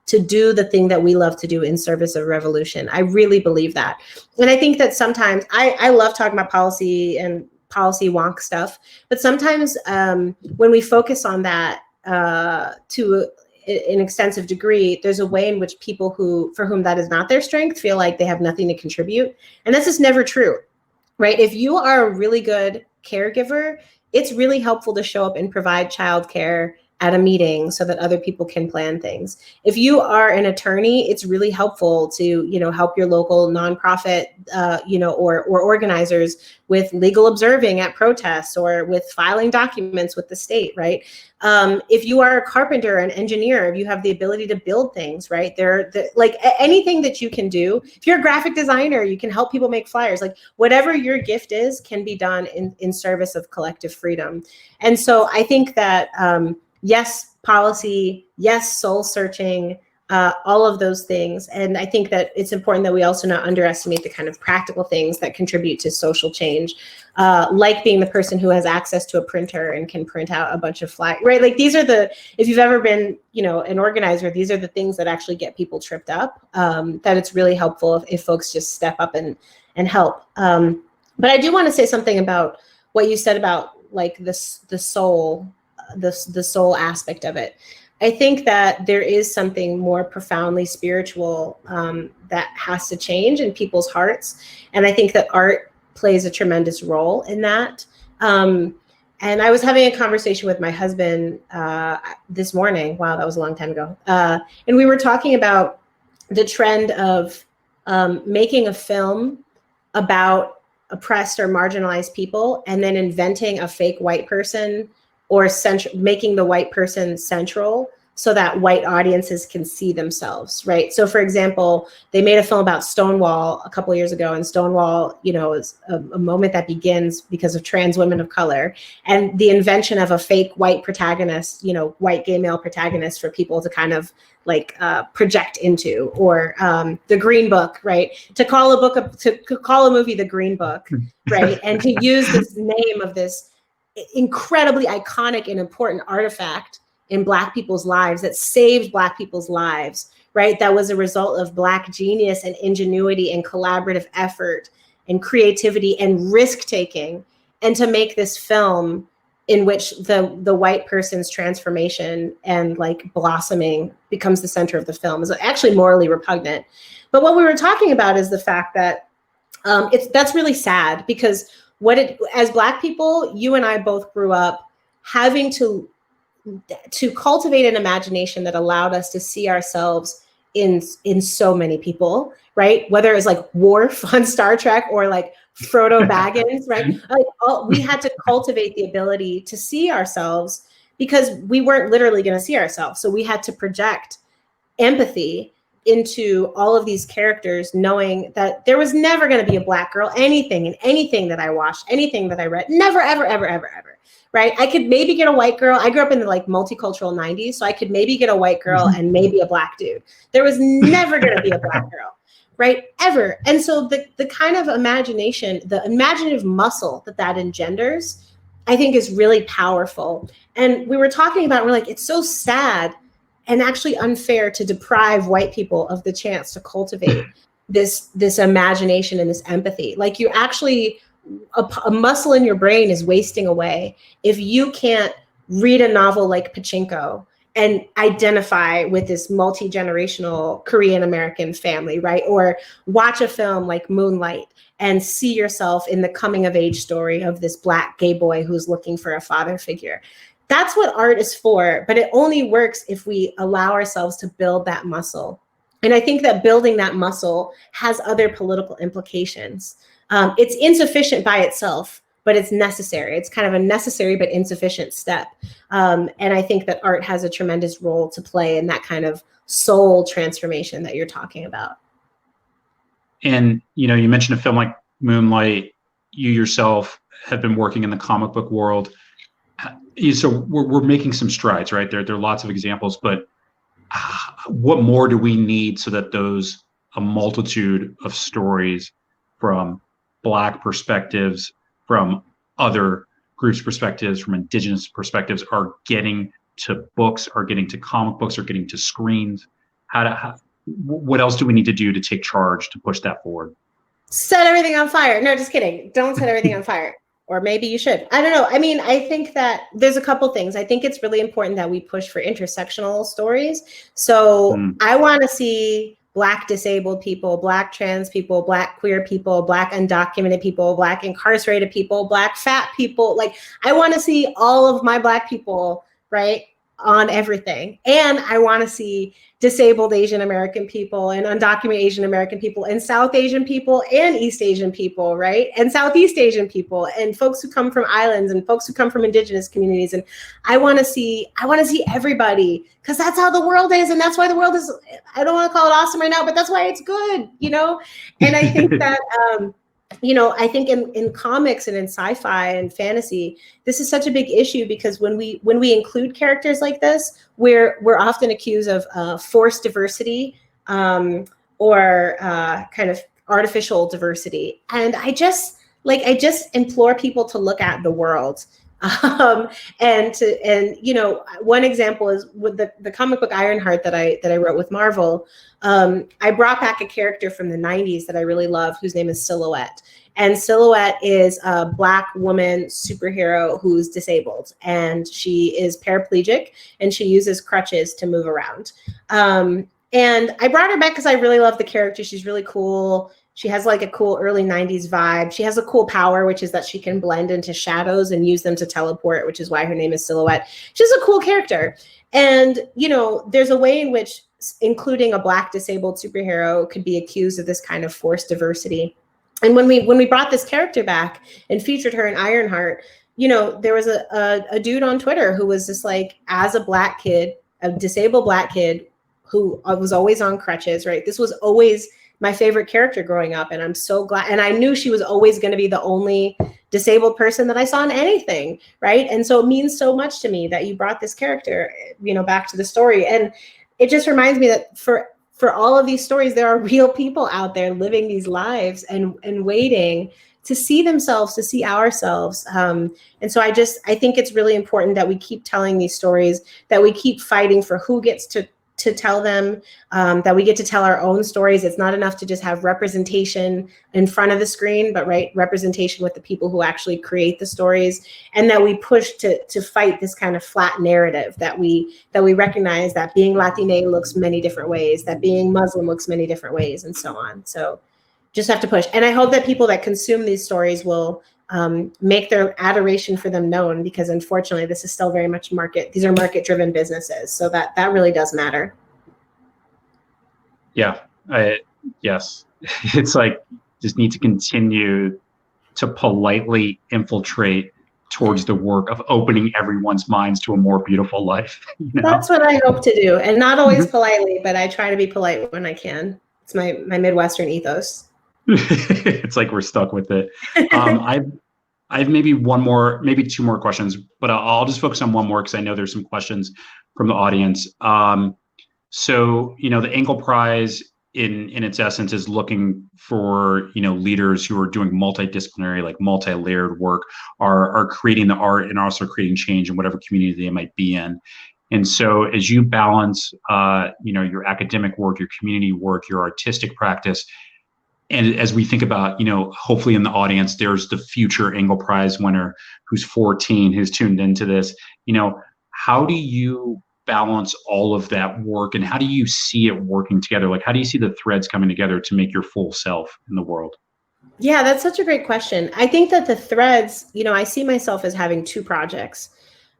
to do the thing that we love to do in service of revolution. I really believe that. And I think that sometimes I love talking about policy and policy wonk stuff, but sometimes when we focus on that to an extensive degree, there's a way in which people for whom that is not their strength feel like they have nothing to contribute. And this is never true, right? If you are a really good caregiver, it's really helpful to show up and provide childcare at a meeting so that other people can plan things. If you are an attorney, it's really helpful to, help your local nonprofit, or organizers with legal observing at protests or with filing documents with the state, right? If you are a carpenter, an engineer, if you have the ability to build things, right? Like anything that you can do. If you're a graphic designer, you can help people make flyers. Like whatever your gift is can be done in service of collective freedom. And so I think that, yes, policy, yes, soul searching, all of those things. And I think that it's important that we also not underestimate the kind of practical things that contribute to social change, like being the person who has access to a printer and can print out a bunch of flyers, right? Like these are if you've ever been, an organizer, these are the things that actually get people tripped up, that it's really helpful if folks just step up and help. But I do want to say something about what you said about like the soul, the soul aspect of it. I think that there is something more profoundly spiritual that has to change in people's hearts. And I think that art plays a tremendous role in that. And I was having a conversation with my husband this morning. Wow, that was a long time ago. And we were talking about the trend of making a film about oppressed or marginalized people and then inventing a fake white person or making the white person central so that white audiences can see themselves, right? So for example, they made a film about Stonewall a couple of years ago, and Stonewall, is a moment that begins because of trans women of color and the invention of a fake white protagonist, white gay male protagonist for people to kind of like project into, or the Green Book, right? To call a movie The Green Book, right? And to use this name of this incredibly iconic and important artifact in Black people's lives that saved Black people's lives, right? That was a result of Black genius and ingenuity and collaborative effort and creativity and risk-taking. And to make this film in which the white person's transformation and like blossoming becomes the center of the film is actually morally repugnant. But what we were talking about is the fact that that's really sad, because as Black people, you and I both grew up having to cultivate an imagination that allowed us to see ourselves in so many people, right? Whether it's like Worf on Star Trek or like Frodo Baggins, right? We had to cultivate the ability to see ourselves because we weren't literally going to see ourselves. So we had to project empathy into all of these characters knowing that there was never going to be a Black girl, anything that I watched, anything that I read, never, ever, ever, ever, ever. Right? I could maybe get a white girl. I grew up in the like multicultural 90s, so I could maybe get a white girl and maybe a Black dude. There was never going to be a Black girl, right? Ever. And so the kind of imagination, the imaginative muscle that engenders, I think is really powerful. And we were talking about, we're like, it's so sad and actually unfair to deprive white people of the chance to cultivate this imagination and this empathy. Like you actually, a muscle in your brain is wasting away if you can't read a novel like Pachinko and identify with this multi-generational Korean American family, right? Or watch a film like Moonlight and see yourself in the coming of age story of this Black gay boy who's looking for a father figure. That's what art is for, but it only works if we allow ourselves to build that muscle. And I think that building that muscle has other political implications. It's insufficient by itself, but it's necessary. It's kind of a necessary but insufficient step. And I think that art has a tremendous role to play in that kind of soul transformation that you're talking about. And, you mentioned a film like Moonlight. You yourself have been working in the comic book world. So we're making some strides, right? There are lots of examples, but what more do we need so that a multitude of stories from Black perspectives, from other groups' perspectives, from Indigenous perspectives are getting to books, are getting to comic books, are getting to screens? What else do we need to do to take charge to push that forward? Set everything on fire. No, just kidding. Don't set everything on fire. Or maybe you should. I don't know. I mean, I think that there's a couple things. I think it's really important that we push for intersectional stories. So I want to see Black disabled people, Black trans people, Black queer people, Black undocumented people, Black incarcerated people, Black fat people. Like, I want to see all of my Black people, right, on everything. And I want to see disabled Asian American people and undocumented Asian American people and South Asian people and East Asian people, right? And Southeast Asian people and folks who come from islands and folks who come from Indigenous communities. And I want to see everybody, because that's how the world is. And that's why the world is, I don't want to call it awesome right now, but that's why it's good, And I think that, I think in comics and in sci-fi and fantasy, this is such a big issue because when we include characters like this, we're often accused of forced diversity or kind of artificial diversity. And I just implore people to look at the world. One example is with the comic book Ironheart that I wrote with Marvel. I brought back a character from the 90s that I really love, whose name is Silhouette. And Silhouette is a Black woman superhero who's disabled, and she is paraplegic, and she uses crutches to move around. And I brought her back because I really love the character. She's really cool. She has like a cool early 90s vibe. She has a cool power, which is that she can blend into shadows and use them to teleport, which is why her name is Silhouette. She's a cool character. And, there's a way in which including a Black disabled superhero could be accused of this kind of forced diversity. And when we brought this character back and featured her in Ironheart, there was a dude on Twitter who was just like, as a Black kid, a disabled Black kid who was always on crutches, right? This was always my favorite character growing up. And I'm so glad. And I knew she was always going to be the only disabled person that I saw in anything, right? And so it means so much to me that you brought this character, back to the story. And it just reminds me that for all of these stories, there are real people out there living these lives and waiting to see themselves, to see ourselves. And so I think it's really important that we keep telling these stories, that we keep fighting for who gets to tell them, that we get to tell our own stories. It's not enough to just have representation in front of the screen, but representation with the people who actually create the stories, and that we push to fight this kind of flat narrative that we recognize that being Latina looks many different ways, that being Muslim looks many different ways, and so on. So just have to push. And I hope that people that consume these stories will make their adoration for them known, because unfortunately this is still very much these are market-driven businesses. So that really does matter. Yeah, yes. It's like, just need to continue to politely infiltrate towards the work of opening everyone's minds to a more beautiful life. You know? That's what I hope to do, and not always politely, but I try to be polite when I can. It's my Midwestern ethos. It's like we're stuck with it. I've maybe one more, maybe two more questions, but I'll just focus on one more because I know there's some questions from the audience. So, you know, the Engle Prize in its essence is looking for, you know, leaders who are doing multidisciplinary, like multi-layered work, are creating the art and also creating change in whatever community they might be in. And so as you balance, you know, your academic work, your community work, your artistic practice, and as we think about, you know, hopefully in the audience, there's the future Engle Prize winner who's 14, who's tuned into this, you know, how do you balance all of that work and how do you see it working together? Like, how do you see the threads coming together to make your full self in the world? Yeah, that's such a great question. I think that the threads, you know, I see myself as having two projects.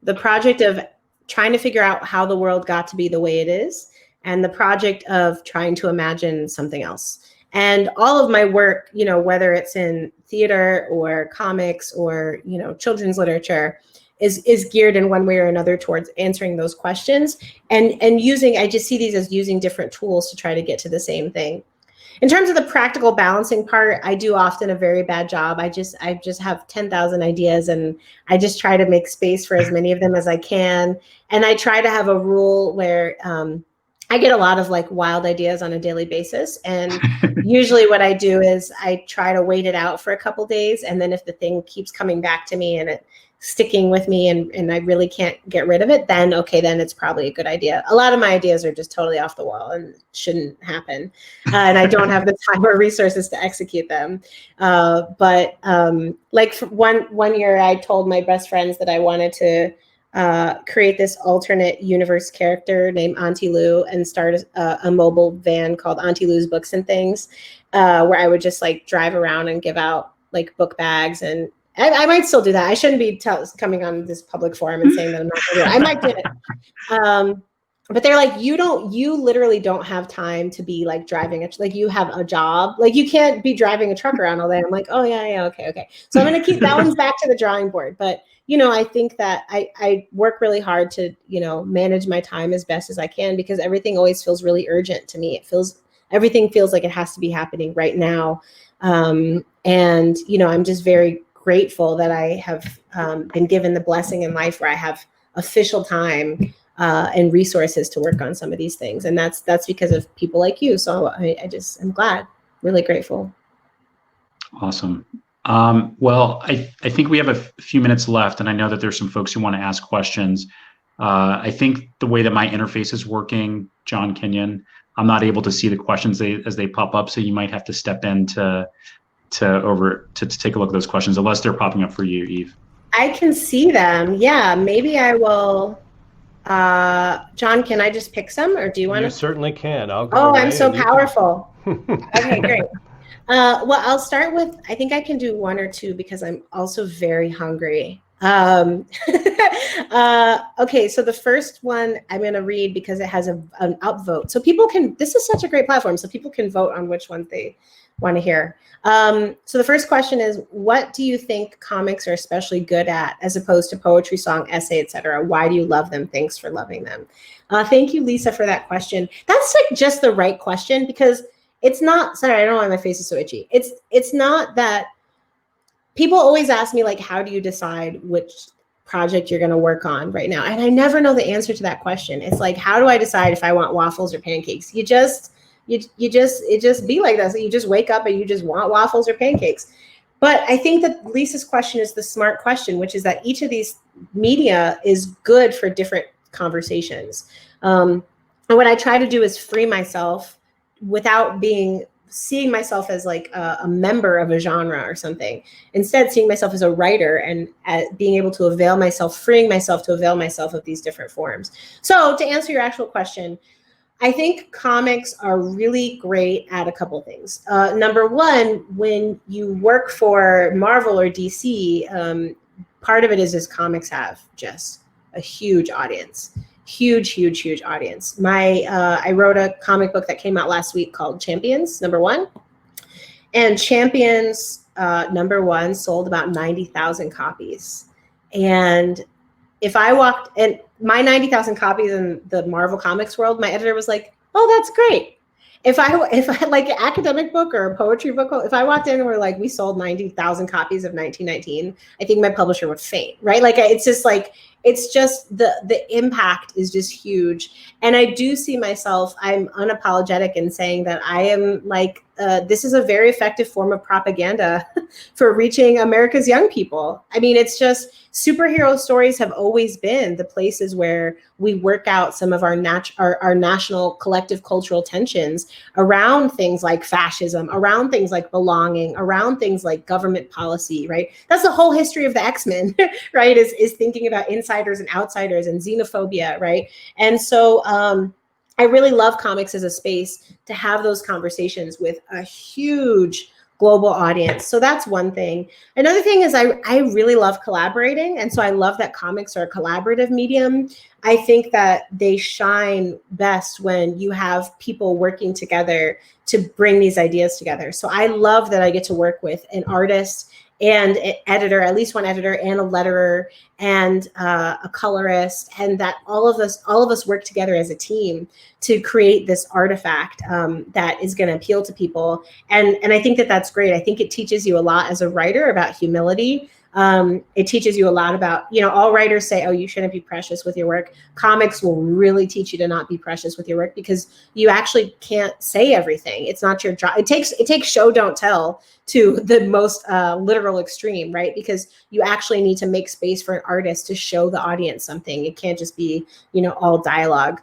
The project of trying to figure out how the world got to be the way it is, and the project of trying to imagine something else. And all of my work, you know, whether it's in theater or comics or, you know, children's literature, is geared in one way or another towards answering those questions and using, I just see these as using different tools to try to get to the same thing. In terms of the practical balancing part, I do often a very bad job. I just have 10,000 ideas and I just try to make space for as many of them as I can. And I try to have a rule where, I get a lot of like wild ideas on a daily basis. And usually what I do is I try to wait it out for a couple days. And then if the thing keeps coming back to me and it sticking with me and I really can't get rid of it, then okay, then it's probably a good idea. A lot of my ideas are just totally off the wall and shouldn't happen. And I don't have the time or resources to execute them. But like one year I told my best friends that I wanted to create this alternate universe character named Auntie Lou and start a mobile van called Auntie Lou's Books and Things, where I would just like drive around and give out like book bags. And I might still do that. I shouldn't be coming on this public forum and saying that I'm not going to do it. I might do it. But they're like, you literally don't have time to be like driving like you have a job. Like you can't be driving a truck around all day. I'm like, oh yeah, okay. So I'm going to keep that one's back to the drawing board. But you know, I think that I work really hard to, you know, manage my time as best as I can because everything always feels really urgent to me. Everything feels like it has to be happening right now. And, you know, I'm just very grateful that I have been given the blessing in life where I have official time and resources to work on some of these things. And that's because of people like you. So I'm glad, really grateful. Awesome. Well, I think we have a few minutes left, and I know that there's some folks who want to ask questions. I think the way that my interface is working, John Kenyon, I'm not able to see the questions as they pop up, so you might have to step in to take a look at those questions, unless they're popping up for you, Eve. I can see them. Yeah, maybe I will. John, can I just pick some, or do you want to? You certainly can. I'll go. Oh, I'm so powerful. Okay, great. Well, I'll start with, I think I can do one or two because I'm also very hungry. Okay, so the first one I'm going to read because it has an upvote. So people can, this is such a great platform, so people can vote on which ones they want to hear. So the first question is, what do you think comics are especially good at as opposed to poetry, song, essay, etc.? Why do you love them? Thanks for loving them. Thank you, Lisa, for that question. That's like just the right question because it's not, sorry, I don't know why my face is so itchy. It's not that people always ask me like, how do you decide which project you're going to work on right now? And I never know the answer to that question. It's like, how do I decide if I want waffles or pancakes? It just be like that. So you just wake up and you just want waffles or pancakes. But I think that Lisa's question is the smart question, which is that each of these media is good for different conversations. And what I try to do is free myself without seeing myself as like a member of a genre or something. Instead, seeing myself as a writer and being able to freeing myself to avail myself of these different forms. So to answer your actual question, I think comics are really great at a couple things. Number one, when you work for Marvel or DC, part of it is comics have just a huge audience. Huge audience. I wrote a comic book that came out last week called Champions #1, and Champions #1 sold about 90,000 copies. And if I walked, and my 90,000 copies in the Marvel Comics world, my editor was like, oh, that's great. If I like an academic book or a poetry book, if I walked in and were like, we sold 90,000 copies of 1919, I think my publisher would faint, right? Like, it's just like, it's just the impact is just huge. And I do see myself, I'm unapologetic in saying that I am like, this is a very effective form of propaganda for reaching America's young people. I mean, it's just, superhero stories have always been the places where we work out some of our national collective cultural tensions around things like fascism, around things like belonging, around things like government policy, right? That's the whole history of the X-Men, right? Is thinking about insiders and outsiders and xenophobia, right? And so I really love comics as a space to have those conversations with a huge global audience. So that's one thing. Another thing is I really love collaborating. And so I love that comics are a collaborative medium. I think that they shine best when you have people working together to bring these ideas together. So I love that I get to work with an artist and an editor, at least one editor, and a letterer, and a colorist, and that all of us work together as a team to create this artifact that is going to appeal to people. And I think that that's great. I think it teaches you a lot as a writer about humility. It teaches you a lot about, all writers say, oh, you shouldn't be precious with your work. Comics will really teach you to not be precious with your work, because you actually can't say everything. It's not your job. It takes show, don't tell to the most literal extreme, right? Because you actually need to make space for an artist to show the audience something. It can't just be, all dialogue.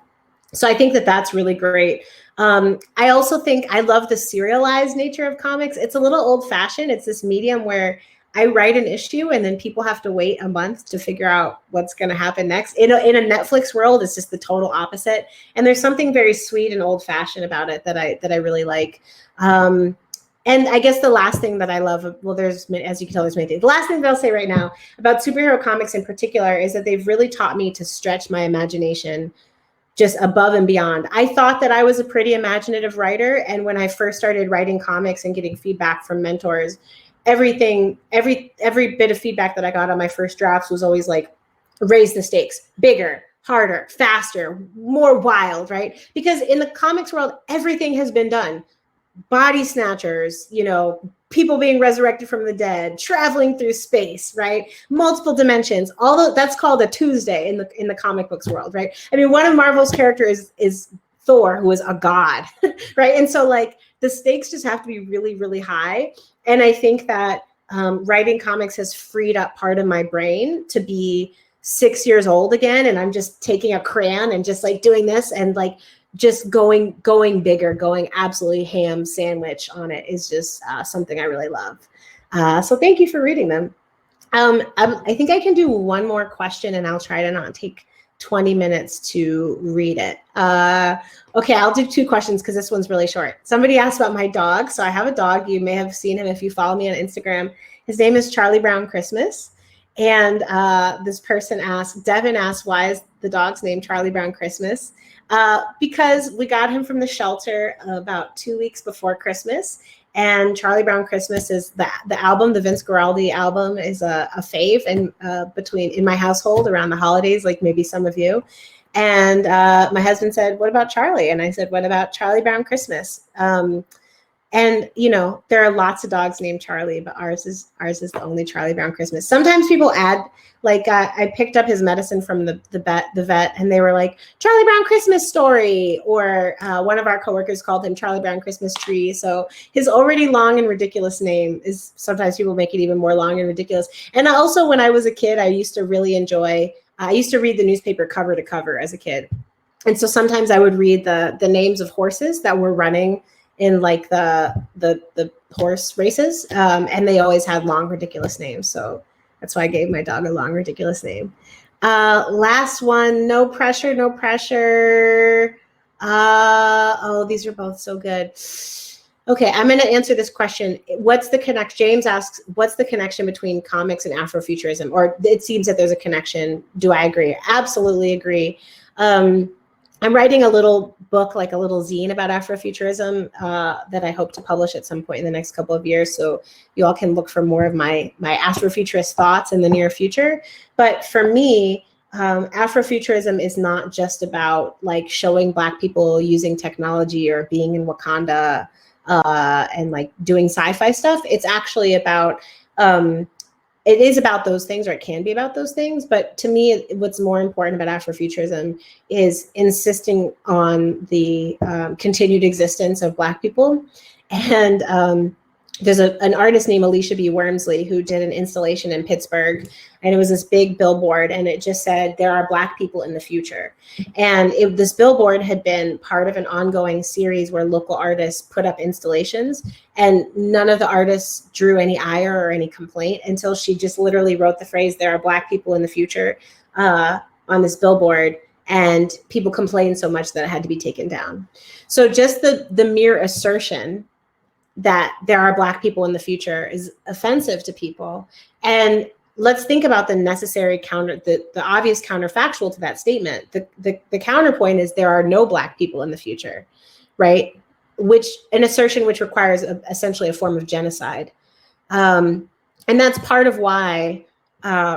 So I think that that's really great. I also think I love the serialized nature of comics. It's a little old fashioned. It's this medium where I write an issue and then people have to wait a month to figure out what's going to happen next. In a Netflix world, it's just the total opposite. And there's something very sweet and old fashioned about it that I really like. And I guess the last thing that I love, well, there's, as you can tell, there's many things. The last thing that I'll say right now about superhero comics in particular is that they've really taught me to stretch my imagination just above and beyond. I thought that I was a pretty imaginative writer. And when I first started writing comics and getting feedback from mentors, every bit of feedback that I got on my first drafts was always like, raise the stakes, bigger, harder, faster, more wild, right? Because in the comics world, everything has been done. Body snatchers, people being resurrected from the dead, traveling through space, right? Multiple dimensions. That's called a Tuesday in the comic books world, right? I mean, one of Marvel's characters is Thor, who is a god, right? And so like the stakes just have to be really, really high. And I think that writing comics has freed up part of my brain to be 6 years old again. And I'm just taking a crayon and just like doing this and like just going bigger, going absolutely ham sandwich on it is just something I really love. So thank you for reading them. I think I can do one more question and I'll try to not take 20 minutes to read it. Okay, I'll do two questions because this one's really short. Somebody asked about my dog. So I have a dog. You may have seen him if you follow me on Instagram. His name is Charlie Brown Christmas. And this person asked, Devin asked, why is the dog's name Charlie Brown Christmas? Because we got him from the shelter about 2 weeks before Christmas. And Charlie Brown Christmas is the album, the Vince Guaraldi album is a fave in my household around the holidays, like maybe some of you. And my husband said, what about Charlie? And I said, what about Charlie Brown Christmas? And there are lots of dogs named Charlie, but ours is the only Charlie Brown Christmas. Sometimes people add, like I picked up his medicine from the vet, and they were like, Charlie Brown Christmas story, or one of our coworkers called him Charlie Brown Christmas tree. So his already long and ridiculous name is, sometimes people make it even more long and ridiculous. And also, when I was a kid, I used to really enjoy. I used to read the newspaper cover to cover as a kid, and so sometimes I would read the names of horses that were running in like the horse races, and they always had long, ridiculous names. So that's why I gave my dog a long, ridiculous name. Last one, no pressure, no pressure. Oh, these are both so good. Okay, I'm going to answer this question. What's the connection? James asks, what's the connection between comics and Afrofuturism? Or it seems that there's a connection. Do I agree? Absolutely agree. I'm writing a little book, like a little zine about Afrofuturism that I hope to publish at some point in the next couple of years. So you all can look for more of my Afrofuturist thoughts in the near future. But for me, Afrofuturism is not just about like showing Black people using technology or being in Wakanda and like doing sci-fi stuff. It's actually about it is about those things, or it can be about those things. But to me, what's more important about Afrofuturism is insisting on the continued existence of Black people. And there's an artist named Alicia B. Wormsley who did an installation in Pittsburgh, and it was this big billboard, and it just said, "There are Black people in the future." And this billboard had been part of an ongoing series where local artists put up installations, and none of the artists drew any ire or any complaint until she just literally wrote the phrase, "There are Black people in the future," on this billboard, and people complained so much that it had to be taken down. So just the mere assertion that there are Black people in the future is offensive to people. And let's think about the necessary the obvious counterfactual to that statement. The counterpoint is there are no Black people in the future, right? Which an assertion which requires essentially a form of genocide. And that's part of why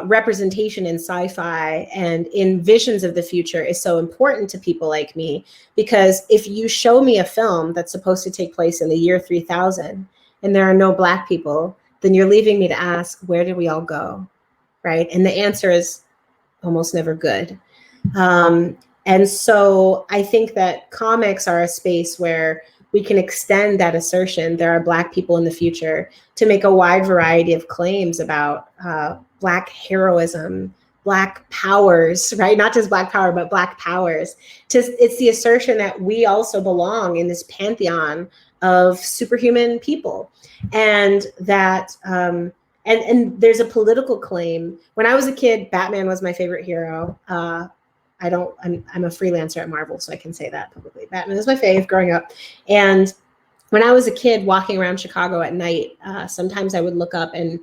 representation in sci-fi and in visions of the future is so important to people like me, because if you show me a film that's supposed to take place in the year 3000 and there are no Black people, then you're leaving me to ask, where did we all go, right? And the answer is almost never good. And so I think that comics are a space where we can extend that assertion, there are Black people in the future, to make a wide variety of claims about Black heroism, Black powers, right? Not just Black power, but Black powers. It's the assertion that we also belong in this pantheon of superhuman people. And that, and there's a political claim. When I was a kid, Batman was my favorite hero. I'm a freelancer at Marvel, so I can say that publicly. Batman was my fave growing up. And when I was a kid walking around Chicago at night, sometimes I would look up and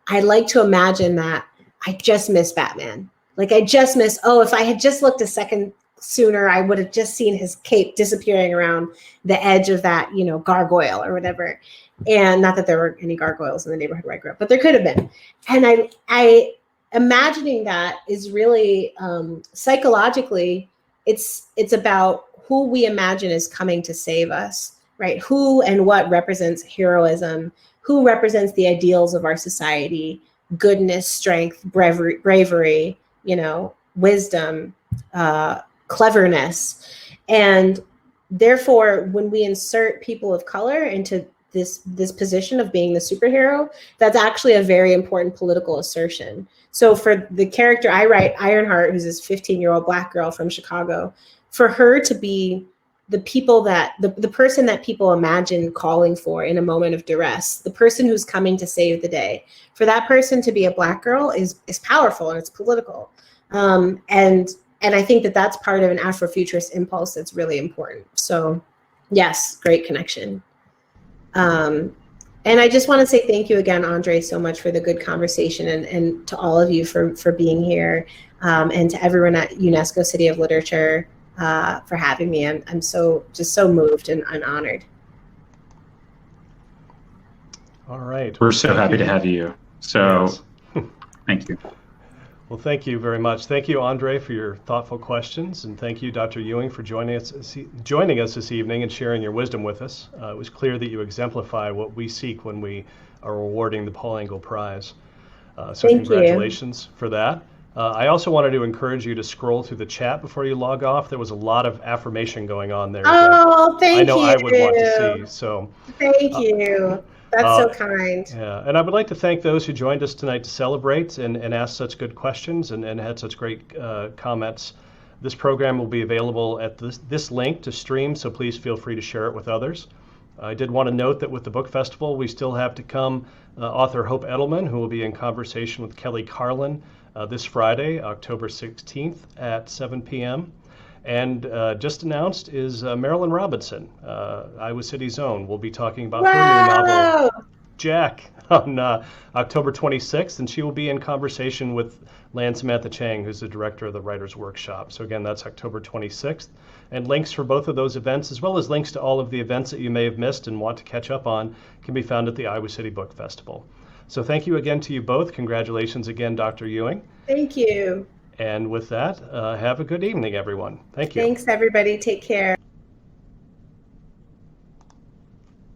I like to imagine that I just miss Batman. Like I just miss, if I had just looked a second sooner, I would have just seen his cape disappearing around the edge of that, gargoyle or whatever. And not that there were any gargoyles in the neighborhood where I grew up, but there could have been. And I imagining that is really psychologically, it's about who we imagine is coming to save us, right? Who and what represents heroism, who represents the ideals of our society, goodness, strength, bravery, wisdom, cleverness. And therefore, when we insert people of color into this position of being the superhero, that's actually a very important political assertion. So for the character I write, Ironheart, who's this 15-year-old Black girl from Chicago, for her to be the people that the person that people imagine calling for in a moment of duress, the person who's coming to save the day, for that person to be a Black girl is powerful and it's political. And I think that that's part of an Afrofuturist impulse that's really important. So yes, great connection. And I just want to say thank you again, Andre, so much for the good conversation, and to all of you for being here, and to everyone at UNESCO City of Literature for having me. I'm so moved and honored. All right. We're so happy to have you. So Yes. Thank you. Well, thank you very much. Thank you, Andre, for your thoughtful questions, and thank you, Dr. Ewing, for joining us this evening and sharing your wisdom with us. It was clear that you exemplify what we seek when we are awarding the Paul Engle Prize. So Thank congratulations for that. I also wanted to encourage you to scroll through the chat before you log off. There was a lot of affirmation going on there. Oh, thank you. I know I would want to see. So thank you. That's so kind. Yeah, and I would like to thank those who joined us tonight to celebrate and ask such good questions and had such great comments. This program will be available at this link to stream, so please feel free to share it with others. I did want to note that with the book festival, we still have to come author Hope Edelman, who will be in conversation with Kelly Carlin this Friday, October 16th at 7 p.m. And just announced is Marilyn Robinson, Iowa City's own. We'll be talking about her new novel, Jack on October 26th, and she will be in conversation with Lan Samantha Chang, who's the director of the Writers' Workshop. So again, that's October 26th. And links for both of those events, as well as links to all of the events that you may have missed and want to catch up on, can be found at the Iowa City Book Festival. So thank you again to you both. Congratulations again, Dr. Ewing. Thank you. And with that, have a good evening, everyone. Thank you. Thanks, everybody. Take care.